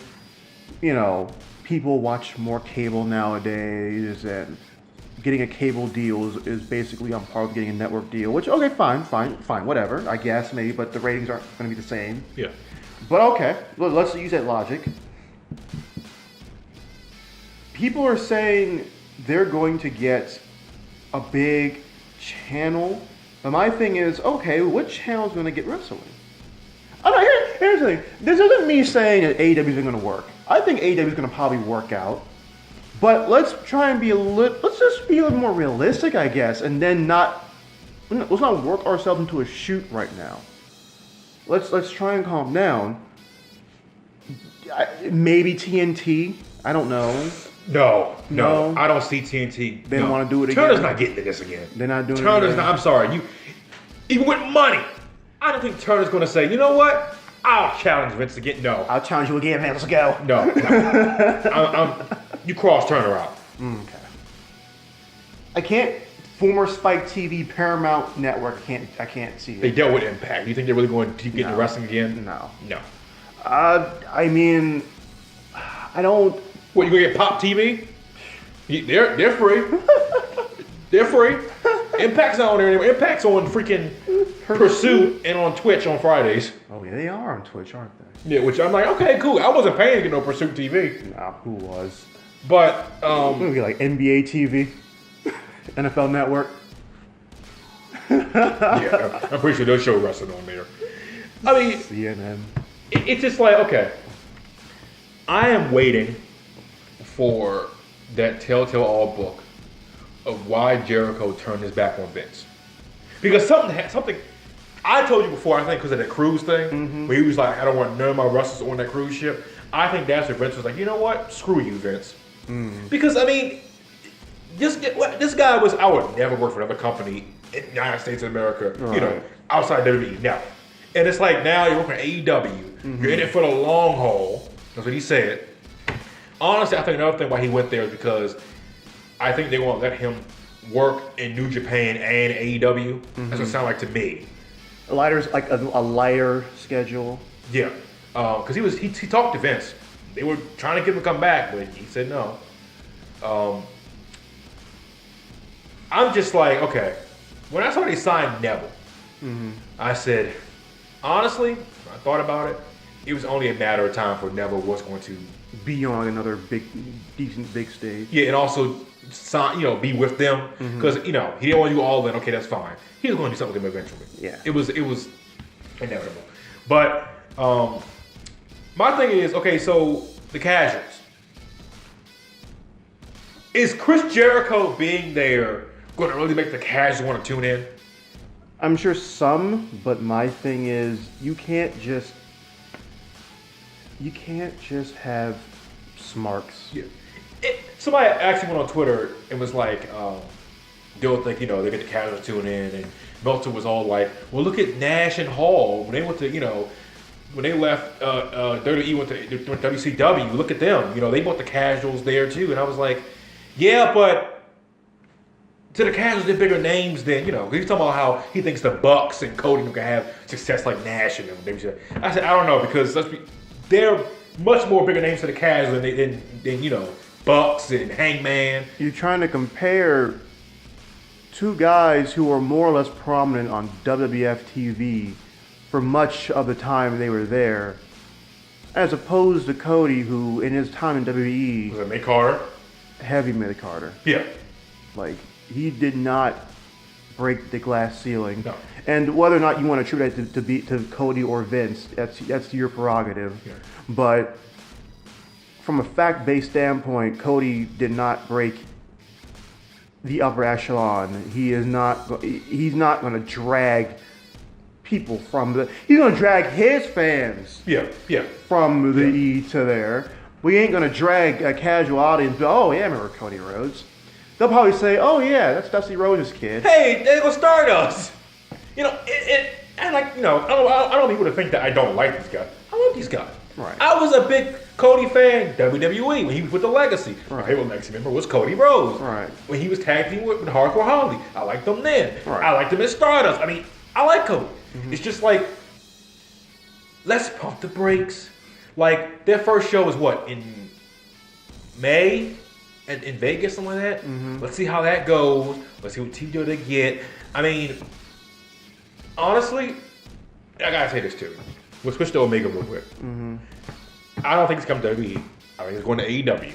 [SPEAKER 1] people watch more cable nowadays, and getting a cable deal is basically on par with getting a network deal, which, okay, fine, whatever, I guess, maybe, but the ratings aren't going to be the same.
[SPEAKER 2] Yeah.
[SPEAKER 1] But okay, let's use that logic. People are saying they're going to get a big channel. But my thing is, okay, what channel is going to get wrestling? Here's the thing. This isn't me saying that AEW isn't going to work. I think AEW is going to probably work out. But let's try and let's just be a little more realistic, I guess, and then let's not work ourselves into a shoot right now. Let's try and calm down. Maybe TNT. I don't know.
[SPEAKER 2] No. I don't see TNT.
[SPEAKER 1] They don't want to do it again.
[SPEAKER 2] Turner's not getting to this again.
[SPEAKER 1] They're not doing
[SPEAKER 2] Turner's
[SPEAKER 1] it
[SPEAKER 2] not. I'm sorry. Even with money, I don't think Turner's going to say, you know what? I'll challenge Vince again. No.
[SPEAKER 1] I'll challenge you again, man. Let's go.
[SPEAKER 2] No. You cross Turner out.
[SPEAKER 1] Okay. I can't. Former Spike TV, Paramount Network. I can't see it.
[SPEAKER 2] They dealt with Impact. Do you think they're really going to keep getting wrestling again?
[SPEAKER 1] No.
[SPEAKER 2] I
[SPEAKER 1] don't.
[SPEAKER 2] What, you gonna get Pop TV? They're free. They're free. Impact's not on there anymore. Impact's on freaking Pursuit and on Twitch on Fridays.
[SPEAKER 1] Oh yeah, they are on Twitch, aren't they?
[SPEAKER 2] Yeah, which I'm like, okay, cool. I wasn't paying to get no Pursuit TV.
[SPEAKER 1] Nah, who was?
[SPEAKER 2] But
[SPEAKER 1] Maybe like NBA TV, NFL Network.
[SPEAKER 2] Yeah, I'm pretty sure they'll show wrestling on there. I mean,
[SPEAKER 1] CNN.
[SPEAKER 2] It's just like, okay, I am waiting for that telltale all book of why Jericho turned his back on Vince. Because something I told you before, I think because of that cruise thing, where he was like, I don't want none of my wrestlers on that cruise ship. I think that's where Vince was like, you know what? Screw you, Vince. Because, I mean, This guy was. I would never work for another company in the United States of America.
[SPEAKER 1] Right.
[SPEAKER 2] Outside WWE. Now, and it's like now you're working at AEW. You're in it for the long haul. That's what he said. Honestly, I think another thing why he went there is because I think they won't let him work in New Japan and AEW. That's what it sounds like to me.
[SPEAKER 1] A lighter schedule.
[SPEAKER 2] Yeah, because he talked to Vince. They were trying to get him to come back, but he said no. I'm just like, okay. When I saw they signed Neville, I said, honestly, I thought about it. It was only a matter of time for Neville was going to
[SPEAKER 1] be on another decent big stage.
[SPEAKER 2] Yeah, and also be with them because he didn't want to do all that. Okay, that's fine. He was going to do something with them eventually.
[SPEAKER 1] Yeah,
[SPEAKER 2] it was inevitable. But my thing is, okay, so the casuals. Is Chris Jericho being there going to really make the casuals want to tune in?
[SPEAKER 1] I'm sure some, but my thing is you can't just have smarks.
[SPEAKER 2] Yeah. Somebody actually went on Twitter and was like, they'll think, they get the casuals tune in, and Meltzer was all like, well, look at Nash and Hall when they went to, when they left WWE, went to WCW, look at them. They bought the casuals there too. And I was like, yeah, but to the casuals, they're bigger names than, he's talking about how he thinks the Bucks and Cody can have success like Nash and them. I said, I don't know, because they're much more bigger names to the casuals than Bucks and Hangman.
[SPEAKER 1] You're trying to compare two guys who were more or less prominent on WWF TV for much of the time they were there, as opposed to Cody, who in his time in WWE
[SPEAKER 2] was it mid-Carter?
[SPEAKER 1] Heavy mid-Carter.
[SPEAKER 2] Yeah.
[SPEAKER 1] Like, he did not break the glass ceiling.
[SPEAKER 2] No.
[SPEAKER 1] And whether or not you want to attribute that to Cody or Vince, that's your prerogative.
[SPEAKER 2] Yeah.
[SPEAKER 1] But from a fact-based standpoint, Cody did not break the upper echelon. He's not going to drag people from he's going to drag his fans.
[SPEAKER 2] Yeah.
[SPEAKER 1] From the E to there. We ain't going to drag a casual audience. Oh yeah, I remember Cody Rhodes. They'll probably say, oh yeah, that's Dusty Rhodes' kid.
[SPEAKER 2] Hey, they were Stardust. I don't need people to think that I don't like these guys. I love these guys.
[SPEAKER 1] Right.
[SPEAKER 2] I was a big Cody fan, WWE, when he was with the Legacy.
[SPEAKER 1] Right.
[SPEAKER 2] My favorite Legacy member was Cody Rhodes.
[SPEAKER 1] Right.
[SPEAKER 2] When he was tag team with Hardcore Holly, I liked them then.
[SPEAKER 1] Right.
[SPEAKER 2] I liked him as Stardust. I mean, I like Cody. It's just like, let's pump the brakes. Like, their first show was what, in May? In Vegas, something like that? Let's see how that goes. Let's see what TV they get. I mean, honestly, I gotta say this too. We'll switch to Omega real quick. I don't think it's coming to WWE. I think it's going to AEW.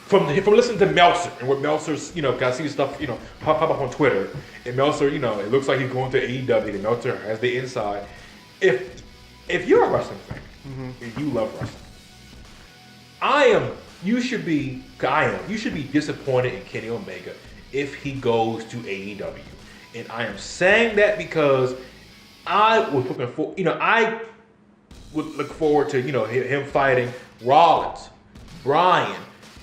[SPEAKER 2] From listening to Meltzer and what Meltzer's, I see stuff, pop up on Twitter, and Meltzer, it looks like he's going to AEW. And Meltzer has the inside. If you're a wrestling fan, and you love wrestling, you should be disappointed in Kenny Omega if he goes to AEW. And I am saying that because I was looking for, I would look forward to, him fighting Rollins, Bryan.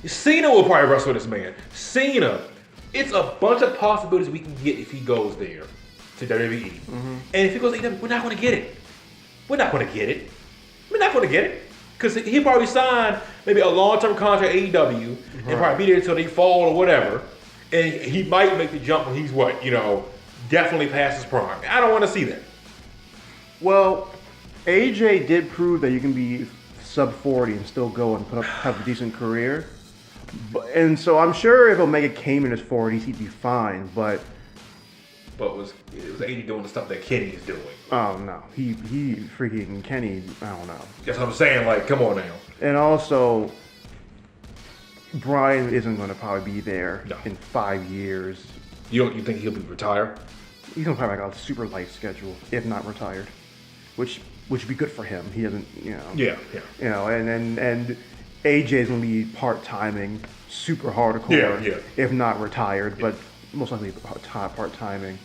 [SPEAKER 2] Cena will probably wrestle this man. Cena. It's a bunch of possibilities we can get if he goes there to WWE. And if he goes to AEW, we're not going to get it. We're not going to get it. Because he'll probably sign maybe a long-term contract at AEW and probably be there until they fall or whatever. And he might make the jump when he's definitely past his prime. I don't want to see that.
[SPEAKER 1] Well, AJ did prove that you can be sub 40 and still go and have a decent career. And so I'm sure if Omega came in his 40s, he'd be fine. But
[SPEAKER 2] it was AJ doing the stuff that Kenny is doing.
[SPEAKER 1] Oh no, he freaking Kenny. I don't know.
[SPEAKER 2] That's what I'm saying. Like, come on now.
[SPEAKER 1] And also, Bryan isn't going to probably be there in 5 years.
[SPEAKER 2] You think he'll be retired?
[SPEAKER 1] He's going to probably have a super light schedule, if not retired, which would be good for him. He doesn't,
[SPEAKER 2] Yeah.
[SPEAKER 1] And AJ's going to be part-timing, super hardcore, if not retired, but most likely part-timing.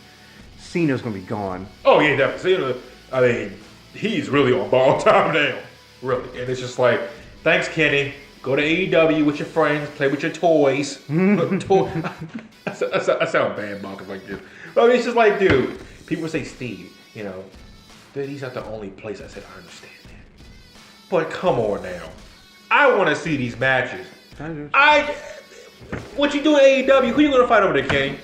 [SPEAKER 1] Cena's going to be gone.
[SPEAKER 2] Oh, yeah, definitely. Cena, he's really on borrowed time now. Really. And it's just like, thanks, Kenny. Go to AEW with your friends, play with your toys. I sound bad talking like this. But I mean, it's just like, dude, people say, Steve, you know, he's not the only place. I said, I understand that. But come on now. I want to see these matches. What you doing AEW? Who you going to fight over there, Kenny?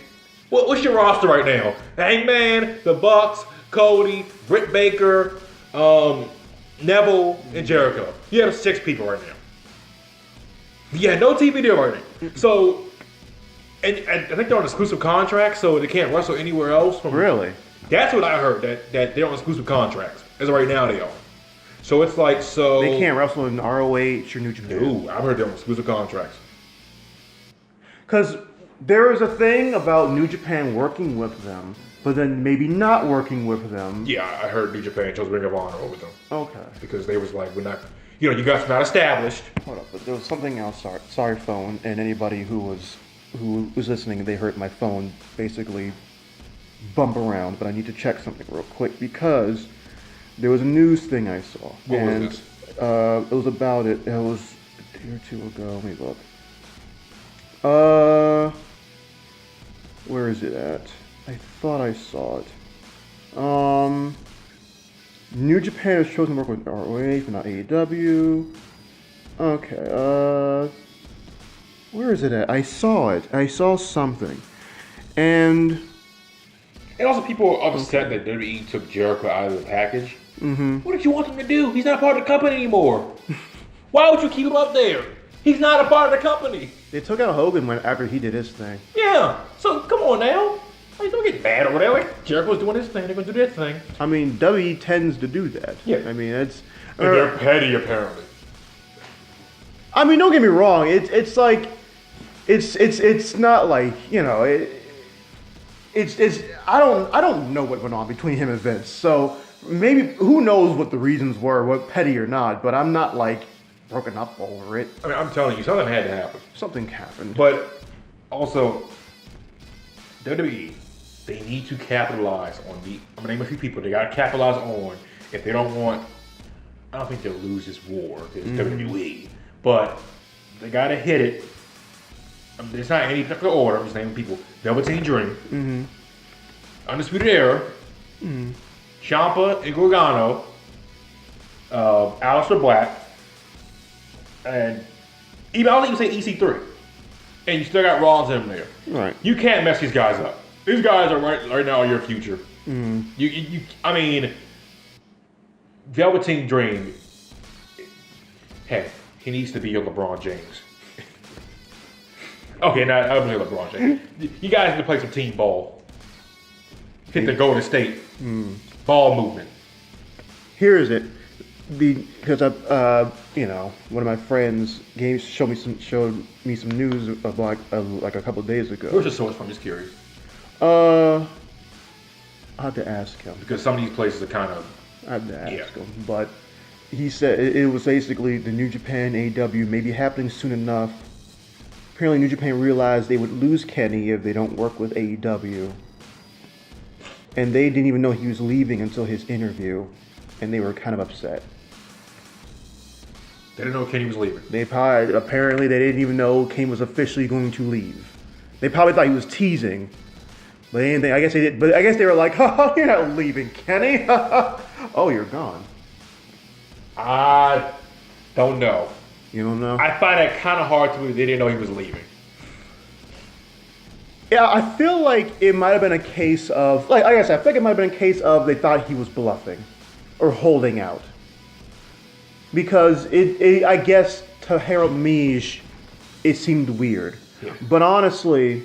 [SPEAKER 2] What's your roster right now? Hangman, the Bucks, Cody, Britt Baker, Neville, and Jericho. You have 6 people right now. Yeah, no TV deal right now. So, and I think they're on exclusive contracts, so they can't wrestle anywhere else.
[SPEAKER 1] Really?
[SPEAKER 2] That's what I heard, that they're on exclusive contracts. As of right now, they are. So it's like, so...
[SPEAKER 1] They can't wrestle in ROH or New Japan?
[SPEAKER 2] No, I've heard they're on exclusive contracts.
[SPEAKER 1] Because there is a thing about New Japan working with them, but then maybe not working with them.
[SPEAKER 2] Yeah, I heard New Japan chose Ring of Honor over them.
[SPEAKER 1] Okay.
[SPEAKER 2] Because they was like, we're not... You know, you guys are not established.
[SPEAKER 1] Hold up, but there was something else. Sorry, phone, and anybody who was listening, they heard my phone basically bump around. But I need to check something real quick because there was a news thing I saw.
[SPEAKER 2] What was this?
[SPEAKER 1] It was about it. It was a day or two ago. Let me look. Where is it at? I thought I saw it. New Japan has chosen to work with ROH, but not AEW. Okay, where is it at? I saw it. I saw something. And
[SPEAKER 2] also people are upset that WWE took Jericho out of the package.
[SPEAKER 1] Mm-hmm.
[SPEAKER 2] What did you want him to do? He's not a part of the company anymore. Why would you keep him up there? He's not a part of the company.
[SPEAKER 1] They took out Hogan after he did his thing.
[SPEAKER 2] Yeah, so come on now. Like, don't get mad over there. Like, Jericho's doing his thing, they're going to do their thing.
[SPEAKER 1] I mean, WWE tends to do that.
[SPEAKER 2] Yeah.
[SPEAKER 1] I mean, it's...
[SPEAKER 2] And they're petty, apparently.
[SPEAKER 1] I mean, don't get me wrong. It's like... It's not like, you know... It's I don't know what went on between him and Vince. So, maybe... Who knows what the reasons were, what petty or not. But I'm not, like, broken up over it.
[SPEAKER 2] I mean, I'm telling you, something had to happen.
[SPEAKER 1] Something happened.
[SPEAKER 2] But, also... WWE... They need to capitalize on I'm gonna name a few people they gotta capitalize on if they don't want. I don't think they'll lose this war. It's WWE, but they gotta hit it. It's not any particular order. I'm just naming people: Velveteen Dream, Undisputed Era, Ciampa and Gargano, Aleister Black, and even I'll even say EC3. And you still got Rollins in there.
[SPEAKER 1] Right.
[SPEAKER 2] You can't mess these guys up. These guys are right now your future. I mean, Velveteen Dream. Hey, he needs to be your LeBron James. Okay, now I don't know LeBron James. You guys need to play some team ball. Hit the Golden State ball movement.
[SPEAKER 1] Here is it. Because one of my friends showed me some news of like a couple of days ago.
[SPEAKER 2] Where's your source from? Just curious.
[SPEAKER 1] I'll have to ask him.
[SPEAKER 2] Because some of these places are kind of...
[SPEAKER 1] I have to ask him. But he said it was basically the New Japan AEW may be happening soon enough. Apparently New Japan realized they would lose Kenny if they don't work with AEW. And they didn't even know he was leaving until his interview. And they were kind of upset.
[SPEAKER 2] They didn't know Kenny was leaving.
[SPEAKER 1] Apparently they didn't even know Kane was officially going to leave. They probably thought he was teasing. But anything, I guess they did. But I guess they were like, "Oh, you're not leaving, Kenny. Oh, you're gone."
[SPEAKER 2] I don't know.
[SPEAKER 1] You don't know?
[SPEAKER 2] I find it kind of hard to believe they didn't know he was leaving.
[SPEAKER 1] Yeah, I feel like it might have been a case of, like I said, I think it might have been a case of they thought he was bluffing or holding out. Because I guess to Harold Meij, it seemed weird.
[SPEAKER 2] Yeah.
[SPEAKER 1] But honestly,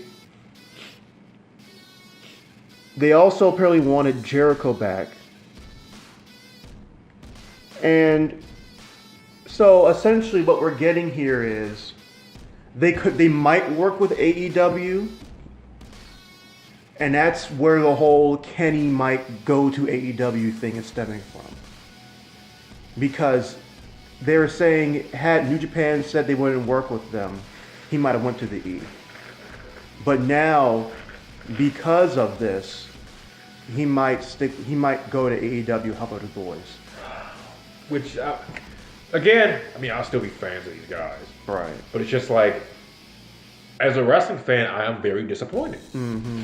[SPEAKER 1] they also apparently wanted Jericho back. And so essentially what we're getting here is they might work with AEW, and that's where the whole Kenny might go to AEW thing is stemming from. Because they're saying had New Japan said they wouldn't work with them, he might have went to the E. But now, because of this, he might go to AEW, help out his boys.
[SPEAKER 2] Which again, I mean, I'll still be fans of these guys.
[SPEAKER 1] Right.
[SPEAKER 2] But it's just like, as a wrestling fan, I am very disappointed.
[SPEAKER 1] Mm-hmm.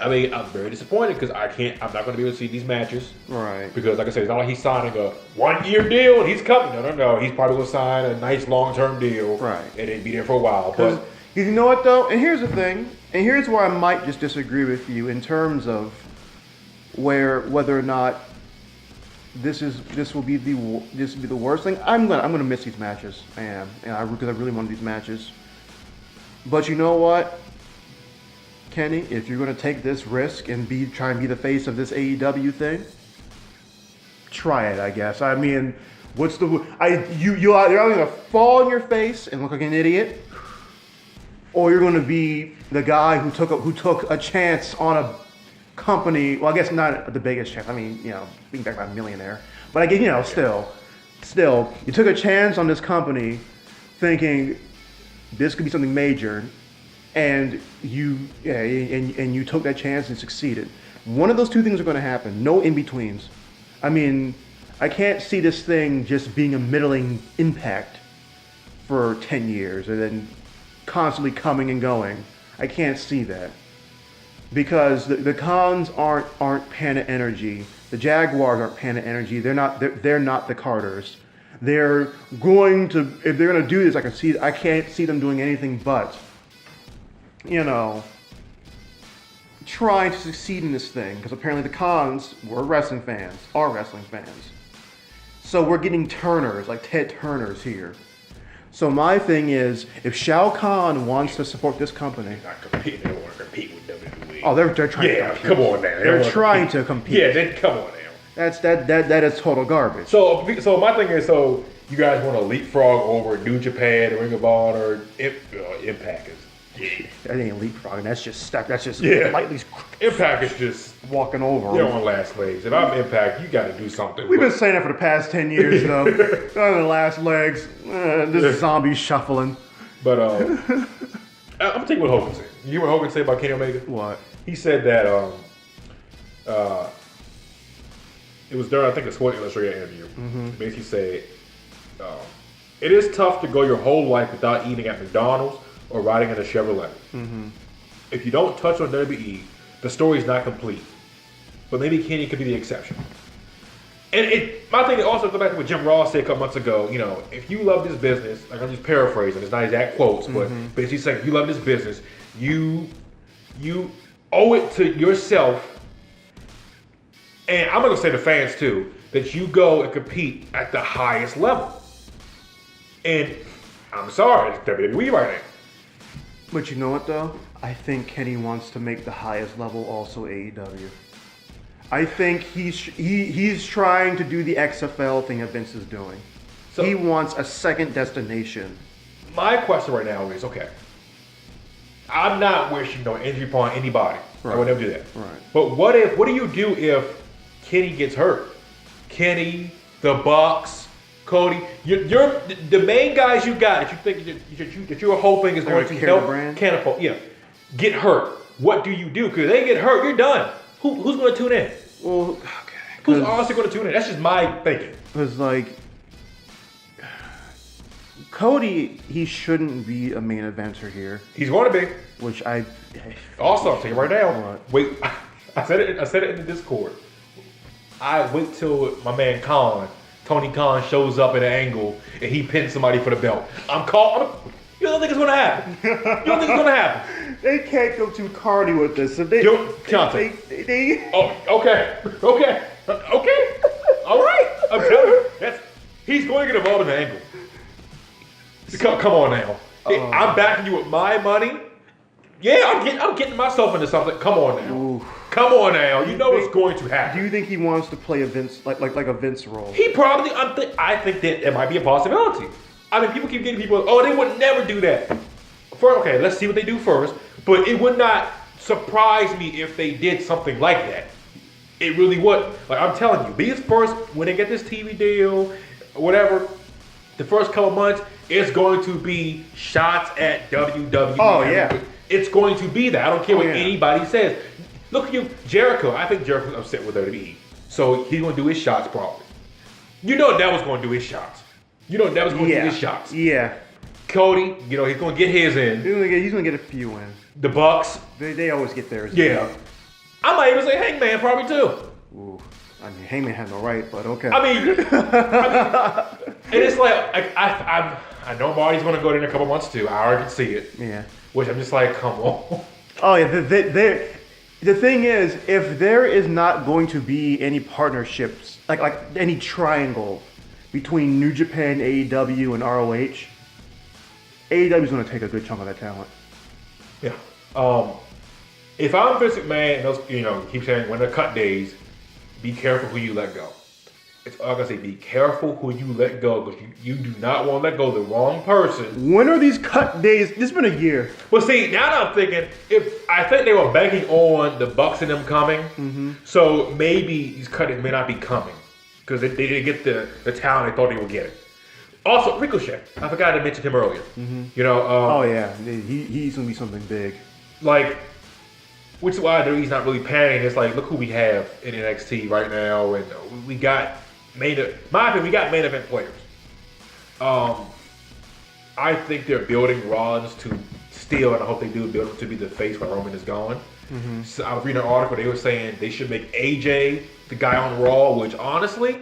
[SPEAKER 2] I mean, I'm very disappointed because I'm not going to be able to see these matches.
[SPEAKER 1] Right.
[SPEAKER 2] Because, like I said, it's not like he's signing a 1-year deal and he's coming. No. He's probably going to sign a nice long-term deal.
[SPEAKER 1] Right.
[SPEAKER 2] And then be there for a while. But
[SPEAKER 1] you know what, though? And here's the thing. And here's where I might just disagree with you in terms of whether or not this will be the worst thing. I'm gonna miss these matches. I am, because I really wanted these matches. But you know what? Kenny, if you're going to take this risk and try and be the face of this AEW thing, try it, I guess. I mean, you're either going to fall on your face and look like an idiot, or you're going to be the guy who took a chance on a company. Well, I guess not the biggest chance. I mean, being backed by a millionaire, but I guess still, you took a chance on this company, thinking this could be something major. And you took that chance and succeeded. One of those two things are going to happen. No in-betweens. I mean, I can't see this thing just being a middling Impact for 10 years and then constantly coming and going. I can't see that. Because the Khans aren't Panda Energy. The Jaguars aren't Panda Energy. They're not the Carters. They're going to, if they're going to do this, I can't see them doing anything but trying to succeed in this thing, because apparently the Khans are wrestling fans. So we're getting Turners, like Ted Turners here. So my thing is, if Shao Kahn wants to support this company,
[SPEAKER 2] they don't want to compete with WWE.
[SPEAKER 1] Oh, they're trying to compete.
[SPEAKER 2] Come on now.
[SPEAKER 1] They're trying to compete.
[SPEAKER 2] Yeah, then come on now.
[SPEAKER 1] That is total garbage.
[SPEAKER 2] So my thing is, you guys want to leapfrog over New Japan, Ring of Honor, Impact is.
[SPEAKER 1] That ain't leapfrogging. That's just lightly.
[SPEAKER 2] Impact is just
[SPEAKER 1] walking over.
[SPEAKER 2] They're on last legs. If I'm Impact, you got to do something.
[SPEAKER 1] We've been saying that for the past 10 years, though. They're on the last legs. This zombie shuffling.
[SPEAKER 2] But I'm gonna take what Hogan said. You hear what Hogan said about Kenny Omega?
[SPEAKER 1] What?
[SPEAKER 2] He said that it was during, I think, a Sports Illustrated interview.
[SPEAKER 1] Mm-hmm.
[SPEAKER 2] Basically said, it is tough to go your whole life without eating at McDonald's or riding in a Chevrolet.
[SPEAKER 1] Mm-hmm.
[SPEAKER 2] If you don't touch on WWE, the story's not complete. But maybe Kenny could be the exception. And my thing also goes back to what Jim Ross said a couple months ago. If you love this business, like I'm just paraphrasing, it's not exact quotes, but basically saying, if you love this business, you owe it to yourself, and I'm gonna say the fans too, that you go and compete at the highest level. And I'm sorry, it's WWE right now.
[SPEAKER 1] But you know what, though? I think Kenny wants to make the highest level also AEW. I think he's trying to do the XFL thing that Vince is doing. So he wants a second destination.
[SPEAKER 2] My question right now is, okay, I'm not wishing no injury upon anybody.
[SPEAKER 1] Right.
[SPEAKER 2] I would never do that.
[SPEAKER 1] Right.
[SPEAKER 2] But what do you do if Kenny gets hurt? Kenny, the Bucks, Cody, you're the main guys you got that you think that you're hoping is going to help catapult. Get hurt. What do you do? Because they get hurt, you're done. Who's going to tune in?
[SPEAKER 1] Well, okay.
[SPEAKER 2] Who's honestly going to tune in? That's just my thinking.
[SPEAKER 1] Because Cody, he shouldn't be a main eventer here.
[SPEAKER 2] He's going to be.
[SPEAKER 1] Which I
[SPEAKER 2] also, I'll tell you right now.
[SPEAKER 1] What?
[SPEAKER 2] Wait, I said it in the Discord. I wait till my man Tony Khan shows up at an angle and he pins somebody for the belt. You don't think it's gonna happen? You don't think it's gonna happen?
[SPEAKER 1] They can't go too carny with this. So they.
[SPEAKER 2] Oh, okay. All right. I'm telling you, he's going to get involved in the angle. Come on now. I'm backing you with my money. Yeah, I'm getting myself into something. Come on now.
[SPEAKER 1] Oof.
[SPEAKER 2] Come on now. You know what's going to happen.
[SPEAKER 1] Do you think he wants to play a Vince like a Vince role?
[SPEAKER 2] He probably. I think that it might be a possibility. I mean, people keep getting people. Oh, they would never do that. Okay, let's see what they do first. But it would not surprise me if they did something like that. It really would. Like I'm telling you, these first when they get this TV deal, whatever, the first couple months, it's going to be shots at WWE.
[SPEAKER 1] Oh yeah.
[SPEAKER 2] It's going to be that. I don't care what anybody says. Look at you, Jericho. I think Jericho's upset with WWE. So he's going to do his shots probably. You know Devil's going to do his shots. You know that was going to
[SPEAKER 1] Yeah.
[SPEAKER 2] get his shots.
[SPEAKER 1] Yeah.
[SPEAKER 2] Cody, you know, he's going to get his in.
[SPEAKER 1] He's gonna get a few in.
[SPEAKER 2] The Bucks.
[SPEAKER 1] They always get theirs.
[SPEAKER 2] Yeah. I might even say Hangman probably too.
[SPEAKER 1] Ooh. I mean, Heyman has no right, but okay.
[SPEAKER 2] I mean, and it's like, I know Marty's going to go there in a couple months too. I already can see it.
[SPEAKER 1] Yeah.
[SPEAKER 2] Which I'm just like, come on.
[SPEAKER 1] Oh yeah, the thing is, if there is not going to be any partnerships, like any triangle between New Japan, AEW, and ROH, AEW is going to take a good chunk of that talent.
[SPEAKER 2] Yeah. If I'm Vince McMahon, and those, you know, keep saying when they're cut days, be careful who you let go. It's all I gotta say. Be careful who you let go because you do not want to let go of the wrong person.
[SPEAKER 1] When are these cut days? This has been a year.
[SPEAKER 2] Well, see, now that I'm thinking, I think they were banking on the Bucks and them coming, so maybe these cut days may not be coming because they didn't get the talent they thought they were getting. Also, Ricochet. I forgot to mention him earlier. You know.
[SPEAKER 1] Oh yeah, he's gonna be something big.
[SPEAKER 2] Like, which is why he's not really panning. It's like, look who we have in NXT right now, and we got main event players. I think they're building Rollins to steal, and I hope they do build him to be the face where Roman is going. So I was reading an article, they were saying they should make AJ the guy on Raw, which honestly,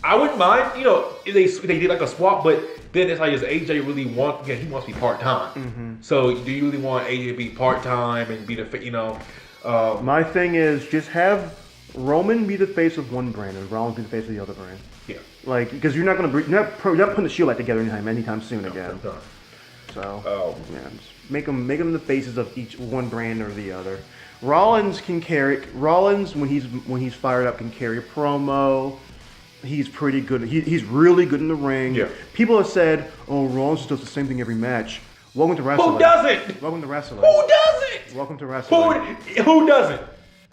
[SPEAKER 2] I wouldn't mind, you know, if they did like a swap, but then it's like, does AJ really want, he wants to be part-time. So do you really want AJ to be part-time and be the, you know?
[SPEAKER 1] My thing is just have Roman be the face of one brand and Rollins be the face of the other brand.
[SPEAKER 2] Yeah.
[SPEAKER 1] Like, because you're not putting the Shield back together anytime soon again.
[SPEAKER 2] No.
[SPEAKER 1] So yeah, just make them the faces of each one brand or the other. Rollins when he's fired up can carry a promo. He's pretty good. He's really good in the ring.
[SPEAKER 2] Yeah.
[SPEAKER 1] People have said, "Oh, Rollins does the same thing every match." Welcome to wrestling.
[SPEAKER 2] Who doesn't?
[SPEAKER 1] Welcome to wrestling.
[SPEAKER 2] Who doesn't?
[SPEAKER 1] Welcome to wrestling.
[SPEAKER 2] Who doesn't?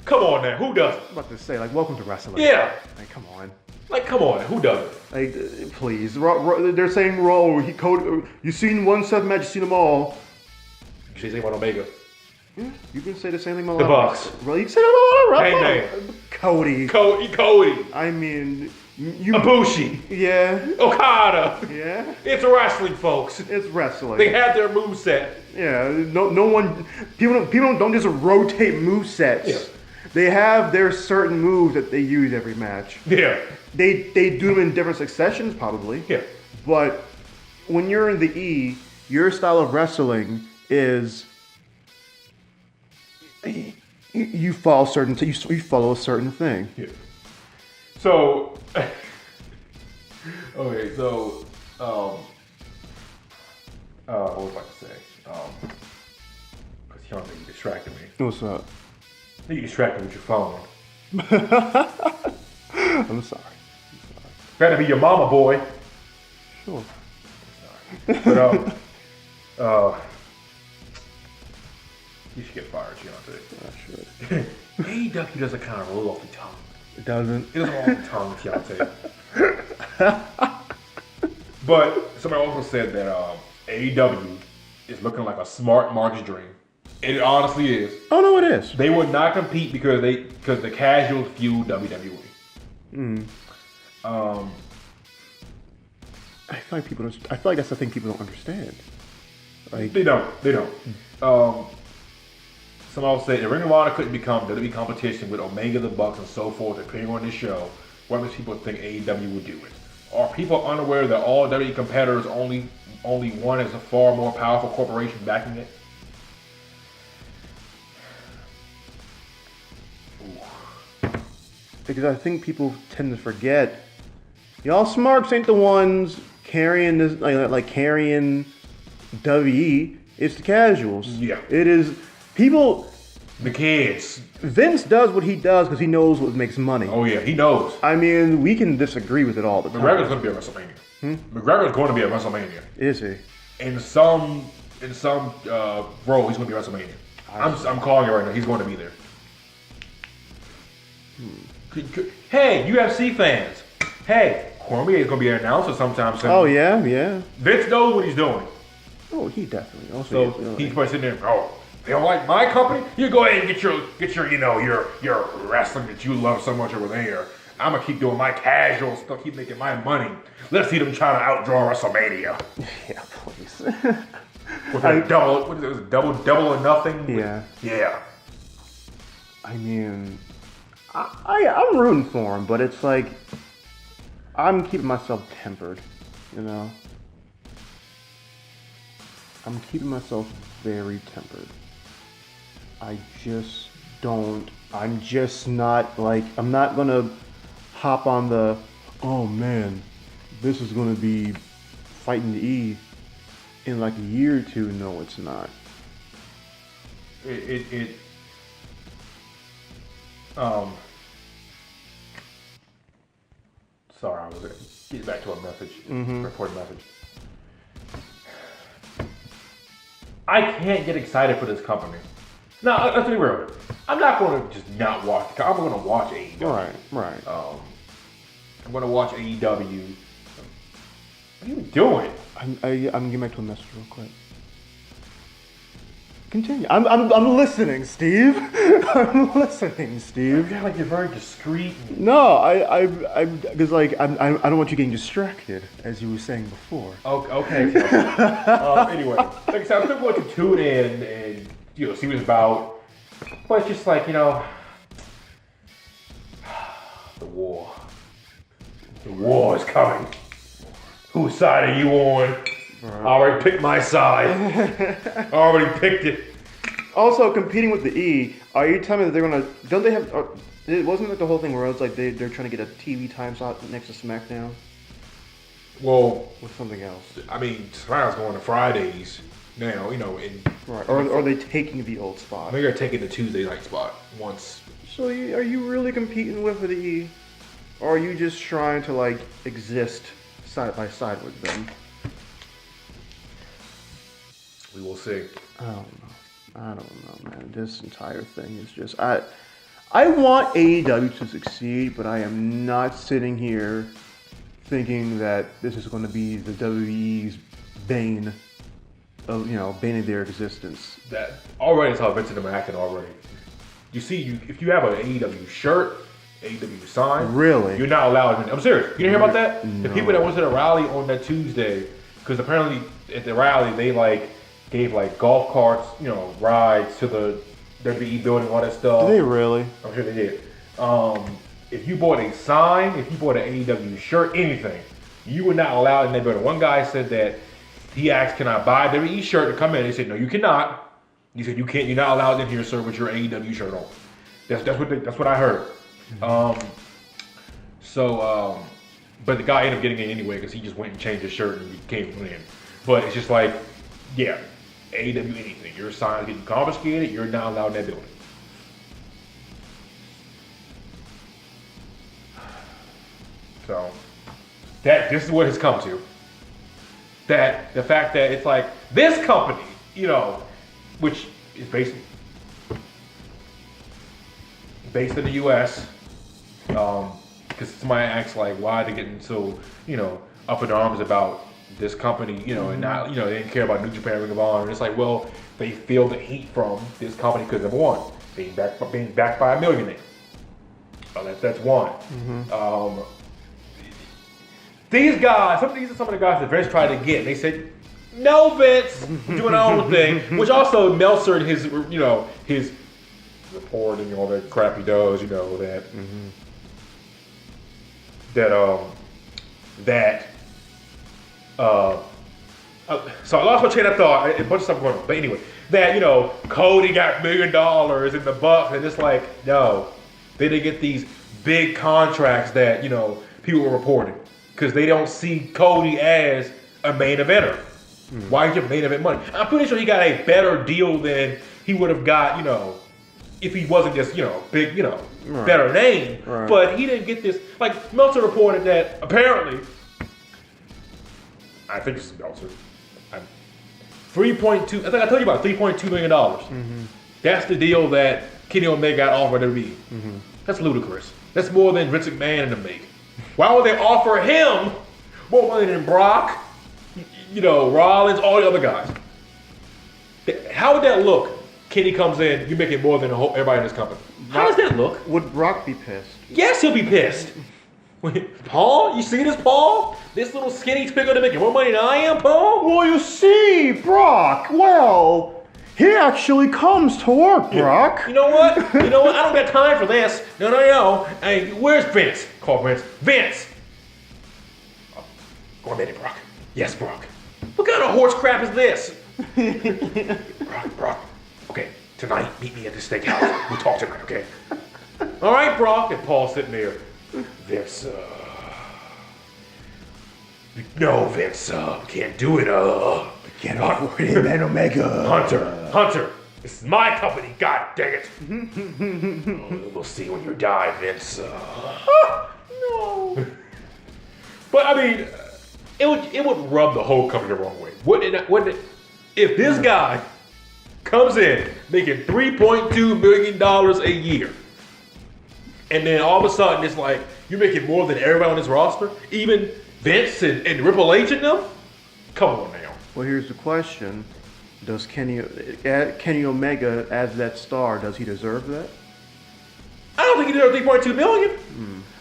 [SPEAKER 2] Come on now, who doesn't?
[SPEAKER 1] I'm about to say, like, welcome to wrestling.
[SPEAKER 2] Yeah.
[SPEAKER 1] Like, come on.
[SPEAKER 2] Like, come on, who doesn't?
[SPEAKER 1] Like, please. They're saying Raw. You've seen one Seth match, you've seen them all.
[SPEAKER 2] You should say about Omega.
[SPEAKER 1] Yeah, you can say the same thing about
[SPEAKER 2] The Bucks.
[SPEAKER 1] Well, you can say that about
[SPEAKER 2] Hangman.
[SPEAKER 1] Cody. I mean,
[SPEAKER 2] Ibushi.
[SPEAKER 1] Yeah.
[SPEAKER 2] Okada.
[SPEAKER 1] Yeah.
[SPEAKER 2] It's wrestling, folks.
[SPEAKER 1] It's wrestling.
[SPEAKER 2] They have their moveset.
[SPEAKER 1] Yeah. No one. People don't just rotate movesets.
[SPEAKER 2] Yeah.
[SPEAKER 1] They have their certain moves that they use every match.
[SPEAKER 2] Yeah.
[SPEAKER 1] They do them in different successions, probably.
[SPEAKER 2] Yeah.
[SPEAKER 1] But when you're in the E, your style of wrestling is you follow a certain thing.
[SPEAKER 2] Yeah. So, okay, so, what was I about to say? Because you distracted me.
[SPEAKER 1] What's up?
[SPEAKER 2] You distracted me with your phone.
[SPEAKER 1] I'm sorry.
[SPEAKER 2] Gotta be your mama, boy.
[SPEAKER 1] Sure.
[SPEAKER 2] But, you should get fired, Keontae.
[SPEAKER 1] I should.
[SPEAKER 2] AEW doesn't kind of roll off the tongue.
[SPEAKER 1] It doesn't.
[SPEAKER 2] It doesn't roll off the tongue, Keontae. But somebody also said that AEW is looking like a smart Mark's dream. It honestly is.
[SPEAKER 1] Oh no, it is.
[SPEAKER 2] They would not compete because the casuals fuel WWE.
[SPEAKER 1] I feel like that's the thing people don't understand. Like
[SPEAKER 2] They don't. Someone else said, if Ring of Honor couldn't become WWE competition with Omega, the Bucks, and so forth appearing on this show, what makes people think AEW would do it? Are people unaware that all WWE competitors only one is a far more powerful corporation backing it?
[SPEAKER 1] because I think people tend to forget. Y'all smarks ain't the ones carrying this like carrying WWE. It's the casuals.
[SPEAKER 2] Yeah.
[SPEAKER 1] It is people.
[SPEAKER 2] The kids.
[SPEAKER 1] Vince does what he does because he knows what makes money.
[SPEAKER 2] Oh yeah, he knows.
[SPEAKER 1] I mean, we can disagree with it all the time.
[SPEAKER 2] McGregor's going to be at WrestleMania. McGregor's going to be at WrestleMania.
[SPEAKER 1] Is he?
[SPEAKER 2] In some role, he's going to be at WrestleMania. I'm calling it right now. He's going to be there. Hey, UFC fans. Hey, Cormier is going to be an announcer sometime soon.
[SPEAKER 1] Oh yeah, yeah.
[SPEAKER 2] Vince knows what he's doing.
[SPEAKER 1] Oh, he definitely.
[SPEAKER 2] So he's probably sitting there. Oh, they don't like my company. You go ahead and get your your wrestling that you love so much over there. I'm gonna keep doing my casual stuff, keep making my money. Let's see them try to outdraw WrestleMania.
[SPEAKER 1] Yeah, please.
[SPEAKER 2] With a double, what is it? Was it double or nothing?
[SPEAKER 1] Yeah.
[SPEAKER 2] Yeah.
[SPEAKER 1] I mean, I'm rooting for him, but it's like I'm keeping myself tempered, you know. I'm keeping myself very tempered. I just don't. I'm just not like. I'm not gonna hop on the. Oh man, this is gonna be fighting the E in like a year or two. No, it's not.
[SPEAKER 2] Sorry, I was getting back to a message, report message. I can't get excited for this company. No, let's be real. I'm not going to just not watch. I'm going to watch AEW.
[SPEAKER 1] Right.
[SPEAKER 2] I'm going to watch AEW. What are you doing?
[SPEAKER 1] I'm getting back to a message real quick. Continue. I'm listening, Steve. I'm listening, Steve.
[SPEAKER 2] I feel like you're very discreet.
[SPEAKER 1] No, I because like I don't want you getting distracted, as you were saying before.
[SPEAKER 2] Okay. Anyway, like I said, I'm still going to tune in and see what it's about. But it's just like the war. The war is coming. Whose side are you on? I already picked my side. I already picked it.
[SPEAKER 1] Also, competing with the E, are you telling me that they're gonna? Don't they have? It wasn't like the whole thing where it's like they're trying to get a TV time slot next to SmackDown?
[SPEAKER 2] Well,
[SPEAKER 1] with something else.
[SPEAKER 2] I mean, SmackDown's going to Fridays now.
[SPEAKER 1] Right. Or are they taking the old spot?
[SPEAKER 2] I think they're taking the Tuesday night spot once.
[SPEAKER 1] So are you really competing with the E, or are you just trying to like exist side by side with them?
[SPEAKER 2] We will see.
[SPEAKER 1] I don't know, man. This entire thing is just I want AEW to succeed, but I am not sitting here thinking that this is going to be the WWE's bane of their existence.
[SPEAKER 2] That already is how Vince and them acting already. You see, if you have an AEW shirt, AEW sign,
[SPEAKER 1] really,
[SPEAKER 2] you're not allowed. I'm serious. You didn't hear about that?
[SPEAKER 1] No.
[SPEAKER 2] The people that went to the rally on that Tuesday, because apparently at the rally they gave golf carts, rides to the WWE building, all that stuff.
[SPEAKER 1] Did they really?
[SPEAKER 2] I'm sure they did. If you bought a sign, if you bought an AEW shirt, anything, you were not allowed in that building. One guy said that he asked, "Can I buy a WWE shirt to come in?" They said, "No, you cannot." He said, "You can't. You're not allowed in here, sir, with your AEW shirt on." That's what I heard. But the guy ended up getting in anyway because he just went and changed his shirt and he came in. But it's just like, yeah. AEW anything. Your sign is getting confiscated. You're not allowed in that building. So this is what it's come to. That the fact that it's like this company, which is based in the U.S. Because somebody asks why they getting so up in arms about this company, and not, they didn't care about New Japan, Ring of Honor. And it's like, well, they feel the heat from this company because number one, being backed by a millionaire. That's one. These guys, these are some of the guys that Vince tried to get. They said, "No, Vince, we're doing our own thing," which also Meltzer and his report and all that crap he does, so I lost my train of thought. A bunch of stuff going on. But anyway, that, Cody got $1 million in the Bucks, and it's like, no. They didn't get these big contracts that, people were reporting. Because they don't see Cody as a main eventer. Why give main event money? I'm pretty sure he got a better deal than he would have got, if he wasn't just, big, better name.
[SPEAKER 1] Right.
[SPEAKER 2] But he didn't get this. Like, Meltzer reported that apparently, I think this is Meltzer. 3.2. I think I told you about $3.2 million. That's the deal that Kenny Omega got offered to be. That's ludicrous. That's more than Vince McMahon and them make. Why would they offer him more money than Brock, Rollins, all the other guys? How would that look Kenny comes in, you're making more than everybody in this company. How does that look?
[SPEAKER 1] Would Brock be pissed?
[SPEAKER 2] Yes, he'll be pissed. Paul, you see this, Paul? This little skinny twigger to making more money than I am, Paul?
[SPEAKER 1] Well, you see, Brock, well, he actually comes to work, Brock.
[SPEAKER 2] You know what? I don't got time for this. No. Hey, where's Vince? Call Vince. Vince! Oh, go a minute, Brock. Yes, Brock. What kind of horse crap is this? Brock. Okay, tonight, meet me at the steakhouse. We'll talk tonight, okay? All right, Brock. And Paul's sitting there. Vince, no, Vince, can't do it,
[SPEAKER 1] Get off with him, man, Omega.
[SPEAKER 2] Hunter, this is my company, god dang it. We'll see when you die, Vince.
[SPEAKER 1] No.
[SPEAKER 2] But, I mean, it would rub the whole company the wrong way. Wouldn't it? If this guy comes in making $3.2 million a year, and then all of a sudden it's like, you're making more than everybody on this roster? Even Vince and Triple H and them? Come on now.
[SPEAKER 1] Well, here's the question. Does Kenny Omega, as that star, does he deserve that?
[SPEAKER 2] I don't think he deserves $3.2 million.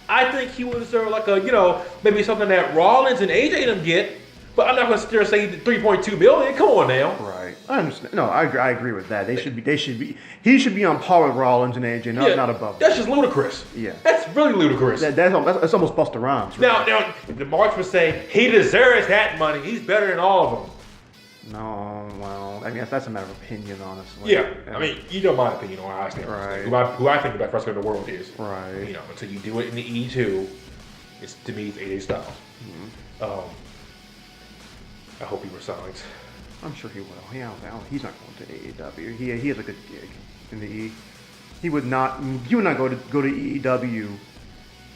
[SPEAKER 2] I think he would deserve like maybe something that Rollins and AJ them get. But I'm not going to sit there and say $3.2 million. Come on now.
[SPEAKER 1] Right. I understand. No, I agree with that. He should be on par with Rollins and AJ, not above.
[SPEAKER 2] That's just ludicrous.
[SPEAKER 1] Yeah.
[SPEAKER 2] That's really ludicrous.
[SPEAKER 1] That's almost Busta Rhymes. Right?
[SPEAKER 2] Now, the March was saying he deserves that money. He's better than all of them.
[SPEAKER 1] No, well, I guess that's a matter of opinion, honestly.
[SPEAKER 2] Yeah. I mean, you know my opinion on how I stand.
[SPEAKER 1] Right.
[SPEAKER 2] Who I think the best wrestler in the world is.
[SPEAKER 1] Right.
[SPEAKER 2] Until you do it in the E2, to me, it's AJ Styles. Mm-hmm. I hope he resigns.
[SPEAKER 1] I'm sure he will. He's not going to AEW. He has a good gig in the E. He would not go to EEW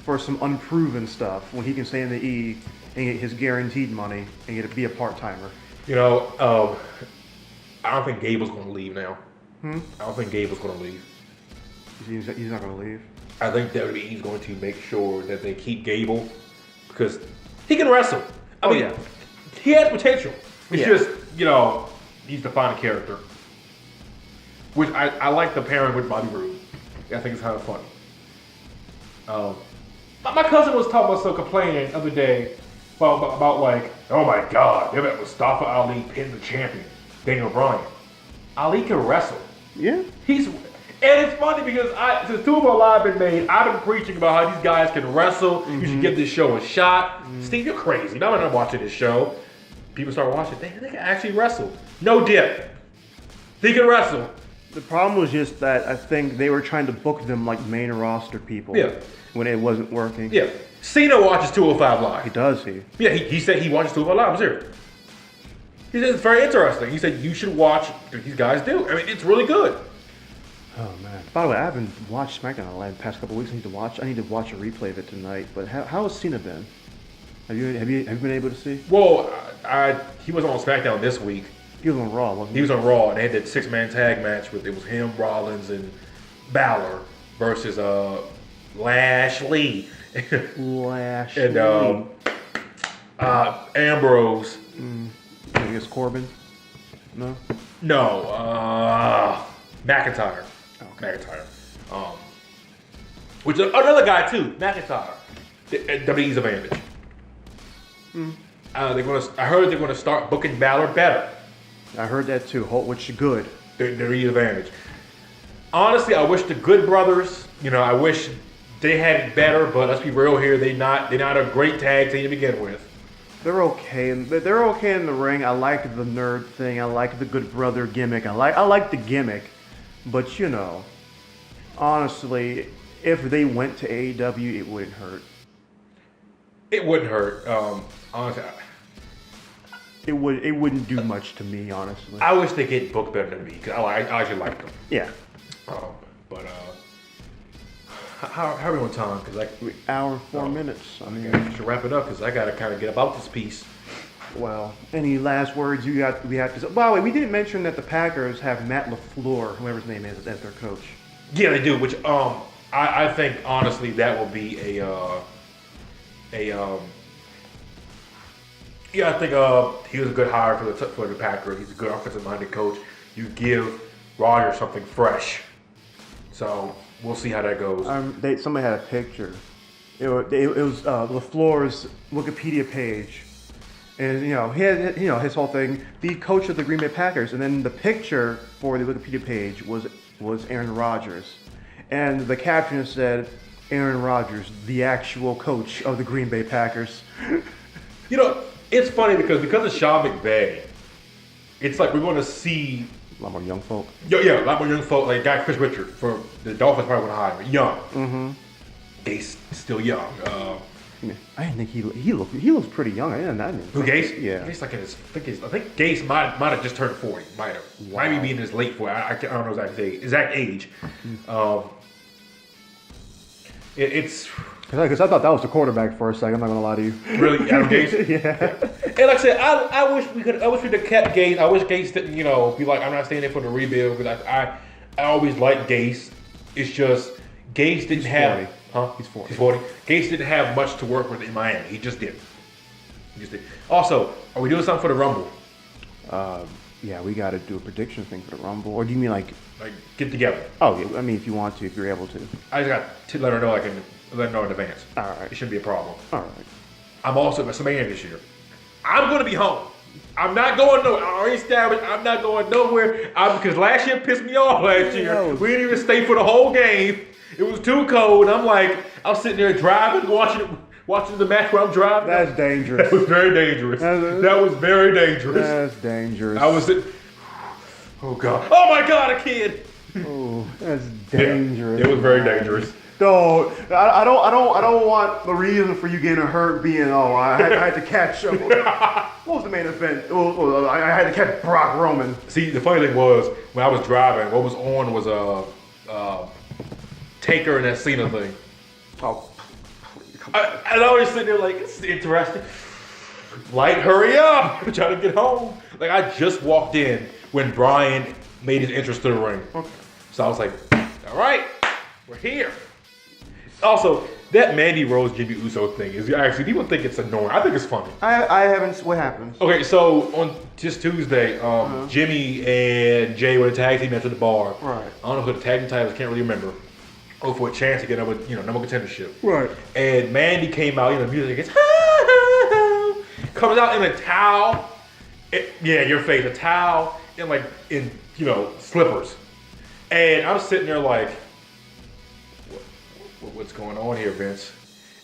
[SPEAKER 1] for some unproven stuff when he can stay in the E and get his guaranteed money and be a part-timer.
[SPEAKER 2] I don't think Gable's going to leave now. I don't think Gable's going to leave.
[SPEAKER 1] He's not going to leave?
[SPEAKER 2] I think WWE is going to make sure that they keep Gable because he can wrestle. I mean, he has potential. It's just, he's to find a character. Which I like the pairing with Bobby Roode. I think it's kind of funny. My cousin was talking about complaining the other day about like, oh my God, they let Mustafa Ali pin the champion, Daniel Bryan. Ali can wrestle.
[SPEAKER 1] Yeah.
[SPEAKER 2] And it's funny because since Two of Our Live been made, I've been preaching about how these guys can wrestle. You should give this show a shot. Steve, you're crazy. Now I'm not watching this show. People start watching. They can actually wrestle. No dip. They can wrestle.
[SPEAKER 1] The problem was just that I think they were trying to book them like main roster people. Yeah. When it wasn't working.
[SPEAKER 2] Yeah. Cena watches 205 Live.
[SPEAKER 1] He does, he?
[SPEAKER 2] Yeah, he said he watches 205 Live. I'm serious. He said it's very interesting. He said you should watch what these guys do. I mean, it's really good.
[SPEAKER 1] Oh man! By the way, I haven't watched SmackDown the past couple weeks. I need to watch a replay of it tonight. But how has Cena been? Have you been able to see?
[SPEAKER 2] Well, he was on SmackDown this week.
[SPEAKER 1] He was on Raw, wasn't he?
[SPEAKER 2] He was on Raw, and they had that 6-man tag match with it was him, Rollins, and Balor versus Lashley.
[SPEAKER 1] Lashley.
[SPEAKER 2] And Ambrose.
[SPEAKER 1] I guess Corbin. No.
[SPEAKER 2] No. McIntyre.
[SPEAKER 1] Okay.
[SPEAKER 2] McIntyre. Which is another guy too, McIntyre. WWE's advantage. I heard they're gonna start booking Balor better.
[SPEAKER 1] I heard that too, which is good.
[SPEAKER 2] WWE's advantage. Honestly, I wish the Good Brothers. I wish they had it better. But let's be real here, they're not a great tag team to begin with.
[SPEAKER 1] They're okay. They're okay in the ring. I like the nerd thing. I like the Good Brother gimmick. I like the gimmick. But honestly, if they went to AEW, it wouldn't hurt.
[SPEAKER 2] It wouldn't hurt. Honestly,
[SPEAKER 1] it wouldn't do much to me. Honestly,
[SPEAKER 2] I wish they get booked better than me because I actually like them.
[SPEAKER 1] Yeah.
[SPEAKER 2] But how are we on time? Because
[SPEAKER 1] hour and 4 minutes. I mean,
[SPEAKER 2] we should wrap it up because I gotta kind of get about this piece.
[SPEAKER 1] Well, any last words we have to say? By the way, we didn't mention that the Packers have Matt LaFleur, whoever his name is, as their coach.
[SPEAKER 2] Yeah, they do. Which I think honestly that will be I think he was a good hire for the Packers. He's a good offensive minded coach. You give Rodgers something fresh. So we'll see how that goes.
[SPEAKER 1] Somebody had a picture. It was LaFleur's Wikipedia page, and he had his whole thing. The coach of the Green Bay Packers, and then the picture for the Wikipedia page was Aaron Rodgers, and the caption said, "Aaron Rodgers, the actual coach of the Green Bay Packers."
[SPEAKER 2] It's funny because of Sean McVay, it's like we're going to see
[SPEAKER 1] a lot more young folk.
[SPEAKER 2] Yeah, a lot more young folk. Like guy Chris Richard for the Dolphins probably want to hire him. Young.
[SPEAKER 1] Mm-hmm.
[SPEAKER 2] Gase still young.
[SPEAKER 1] I didn't think he looks pretty young.
[SPEAKER 2] Who, Gase?
[SPEAKER 1] Yeah.
[SPEAKER 2] Gase I think Gase might have just turned 40. Might be in his late 40s. I don't know exact age. It's
[SPEAKER 1] because I thought that was the quarterback for a second. I'm not gonna lie to you.
[SPEAKER 2] Really, Adam Gase?
[SPEAKER 1] Yeah.
[SPEAKER 2] And like I said, I wish we'd have kept Gase. I wish Gase didn't, be like, I'm not staying there for the rebuild because I always liked Gase. It's just Gase didn't have.
[SPEAKER 1] 40.
[SPEAKER 2] Huh?
[SPEAKER 1] He's 40.
[SPEAKER 2] He's 40. Gase didn't have much to work with in Miami. He just didn't. Also, are we doing something for the Rumble?
[SPEAKER 1] Yeah, we got to do a prediction thing for the Rumble. Or do you mean like
[SPEAKER 2] get together?
[SPEAKER 1] Oh, yeah. I mean, if you want to, if you're able to.
[SPEAKER 2] I just got to let her know. I can let her know in advance.
[SPEAKER 1] All right.
[SPEAKER 2] It shouldn't be a problem.
[SPEAKER 1] All right.
[SPEAKER 2] I'm also at WrestleMania this year. I'm going to be home. I'm not going nowhere. I already established I'm not going nowhere. Because last year pissed me off last year. We didn't even stay for the whole game. It was too cold. I'm sitting there driving, watching the match while I'm driving.
[SPEAKER 1] That's dangerous.
[SPEAKER 2] That was very dangerous. That was very dangerous.
[SPEAKER 1] That's dangerous.
[SPEAKER 2] I was sitting. Oh God! Oh my God! A kid.
[SPEAKER 1] Oh, that's dangerous.
[SPEAKER 2] Yeah, it was very dangerous.
[SPEAKER 1] No, I don't want the reason for you getting hurt being I had to catch. What was the main event? I had to catch Brock Roman.
[SPEAKER 2] See, the funny thing was when I was driving, what was on was Taker and that Cena thing.
[SPEAKER 1] Oh,
[SPEAKER 2] and I was sitting there like, it's interesting. Light, hurry up! I'm trying to get home. Like I just walked in when Bryan made his entrance to the ring.
[SPEAKER 1] Okay.
[SPEAKER 2] So I was like, all right, we're here. Also, that Mandy Rose Jimmy Uso thing is actually people think it's annoying. I think it's funny.
[SPEAKER 1] I haven't. What happens?
[SPEAKER 2] Okay, so on just Tuesday, Jimmy and Jay were a tag team match at the bar.
[SPEAKER 1] Right.
[SPEAKER 2] I don't know who the tag team titles. Can't really remember. Oh, for a chance to get number contendership.
[SPEAKER 1] Right.
[SPEAKER 2] And Mandy came out. The music gets comes out in a towel. Your face, a towel, and in slippers. And I'm sitting there like, what's going on here, Vince?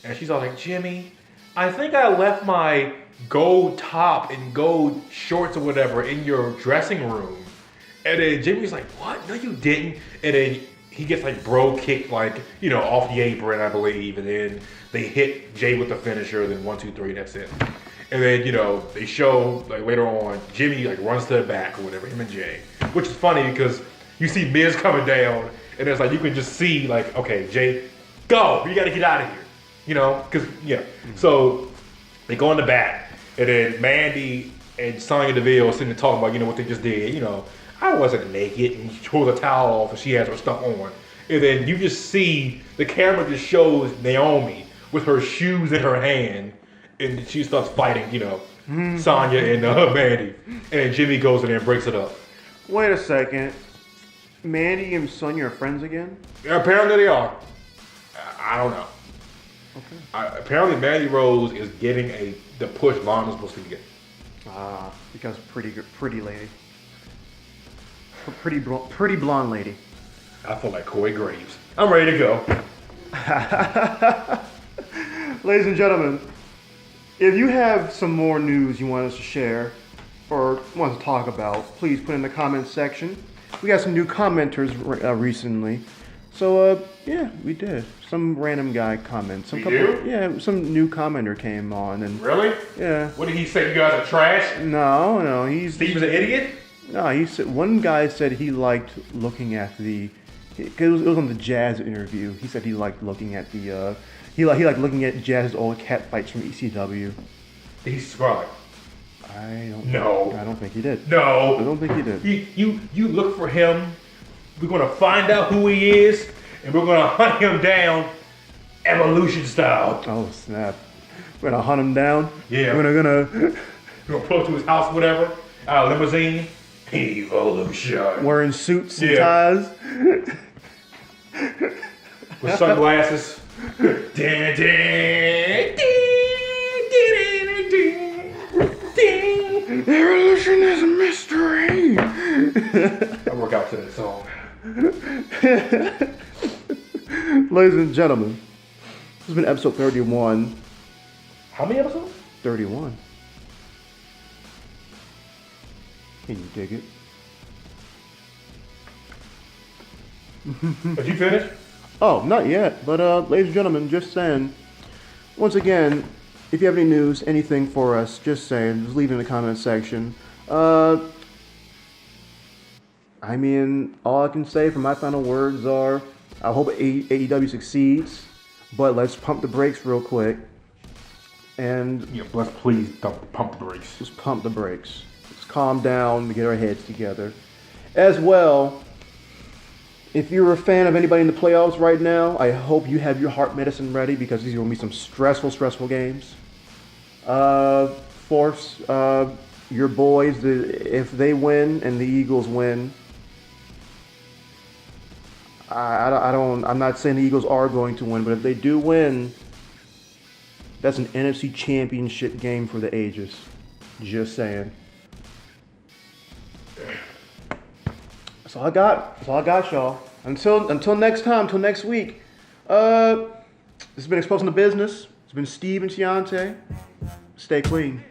[SPEAKER 2] And she's all like, Jimmy, I think I left my gold top and gold shorts or whatever in your dressing room. And then Jimmy's like, what? No, you didn't. And then he gets bro kicked off the apron, I believe. And then they hit Jay with the finisher. Then 1, 2, 3, that's it. And then, they show later on, Jimmy runs to the back or whatever, him and Jay. Which is funny because you see Miz coming down and it's you can just see okay, Jay, go, you gotta get out of here. So they go in the back and then Mandy and Sonya Deville sitting there talking about, what they just did. I wasn't naked and she tore the towel off and she has her stuff on. And then you just see the camera just shows Naomi with her shoes in her hand and she starts fighting, Sonya and Mandy. And then Jimmy goes in there and breaks it up.
[SPEAKER 1] Wait a second. Mandy and Sonya are friends again?
[SPEAKER 2] Apparently they are. I don't know.
[SPEAKER 1] Okay.
[SPEAKER 2] Apparently Mandy Rose is getting the push Lana's supposed to get.
[SPEAKER 1] Because pretty lady. Pretty blonde lady.
[SPEAKER 2] I feel like Corey Graves. I'm ready to go.
[SPEAKER 1] Ladies and gentlemen, if you have some more news you want us to share or want to talk about, please put in the comments section. We got some new commenters recently. So, we did. Some random guy commented. Some new commenter came on. And
[SPEAKER 2] really?
[SPEAKER 1] Yeah.
[SPEAKER 2] What did he say? You guys are trash?
[SPEAKER 1] No.
[SPEAKER 2] Steve's an idiot?
[SPEAKER 1] No, he said one guy said he liked looking at it was on the Jazz interview. He said he liked looking at he liked looking at Jazz's old cat fights from ECW.
[SPEAKER 2] Did he subscribe?
[SPEAKER 1] I
[SPEAKER 2] don't
[SPEAKER 1] think he did.
[SPEAKER 2] No.
[SPEAKER 1] I don't think he did.
[SPEAKER 2] You look for him. We're gonna find out who he is, and we're gonna hunt him down, evolution style.
[SPEAKER 1] Oh snap! We're gonna hunt him down.
[SPEAKER 2] Yeah.
[SPEAKER 1] We're gonna
[SPEAKER 2] pull up to his house, whatever, limousine, Evolution.
[SPEAKER 1] Wearing suits and
[SPEAKER 2] Yeah.
[SPEAKER 1] ties.
[SPEAKER 2] With sunglasses. Dun, dun, dun, dun, dun, dun, dun.
[SPEAKER 1] Evolution is a mystery.
[SPEAKER 2] I work out to that song.
[SPEAKER 1] Ladies and gentlemen, this has been episode 31.
[SPEAKER 2] How many episodes?
[SPEAKER 1] 31. Can you dig it?
[SPEAKER 2] Did you finish?
[SPEAKER 1] Oh, not yet. But ladies and gentlemen, just saying. Once again, if you have any news, anything for us, just saying. Just leave it in the comment section. I mean, all I can say for my final words are, I hope AEW succeeds, but let's pump the brakes real quick. And
[SPEAKER 2] Yeah, let's please don't pump the brakes.
[SPEAKER 1] just pump the brakes. Let's calm down and get our heads together. As well, if you're a fan of anybody in the playoffs right now, I hope you have your heart medicine ready because these are going to be some stressful games. Force your boys, if they win and the Eagles win, I'm not saying the Eagles are going to win, but if they do win, that's an NFC championship game for the ages. Just saying. That's all I got. That's all I got, y'all. Until next time, until next week. This has been Exposing the Business. It's been Steve and Tiante. Stay clean.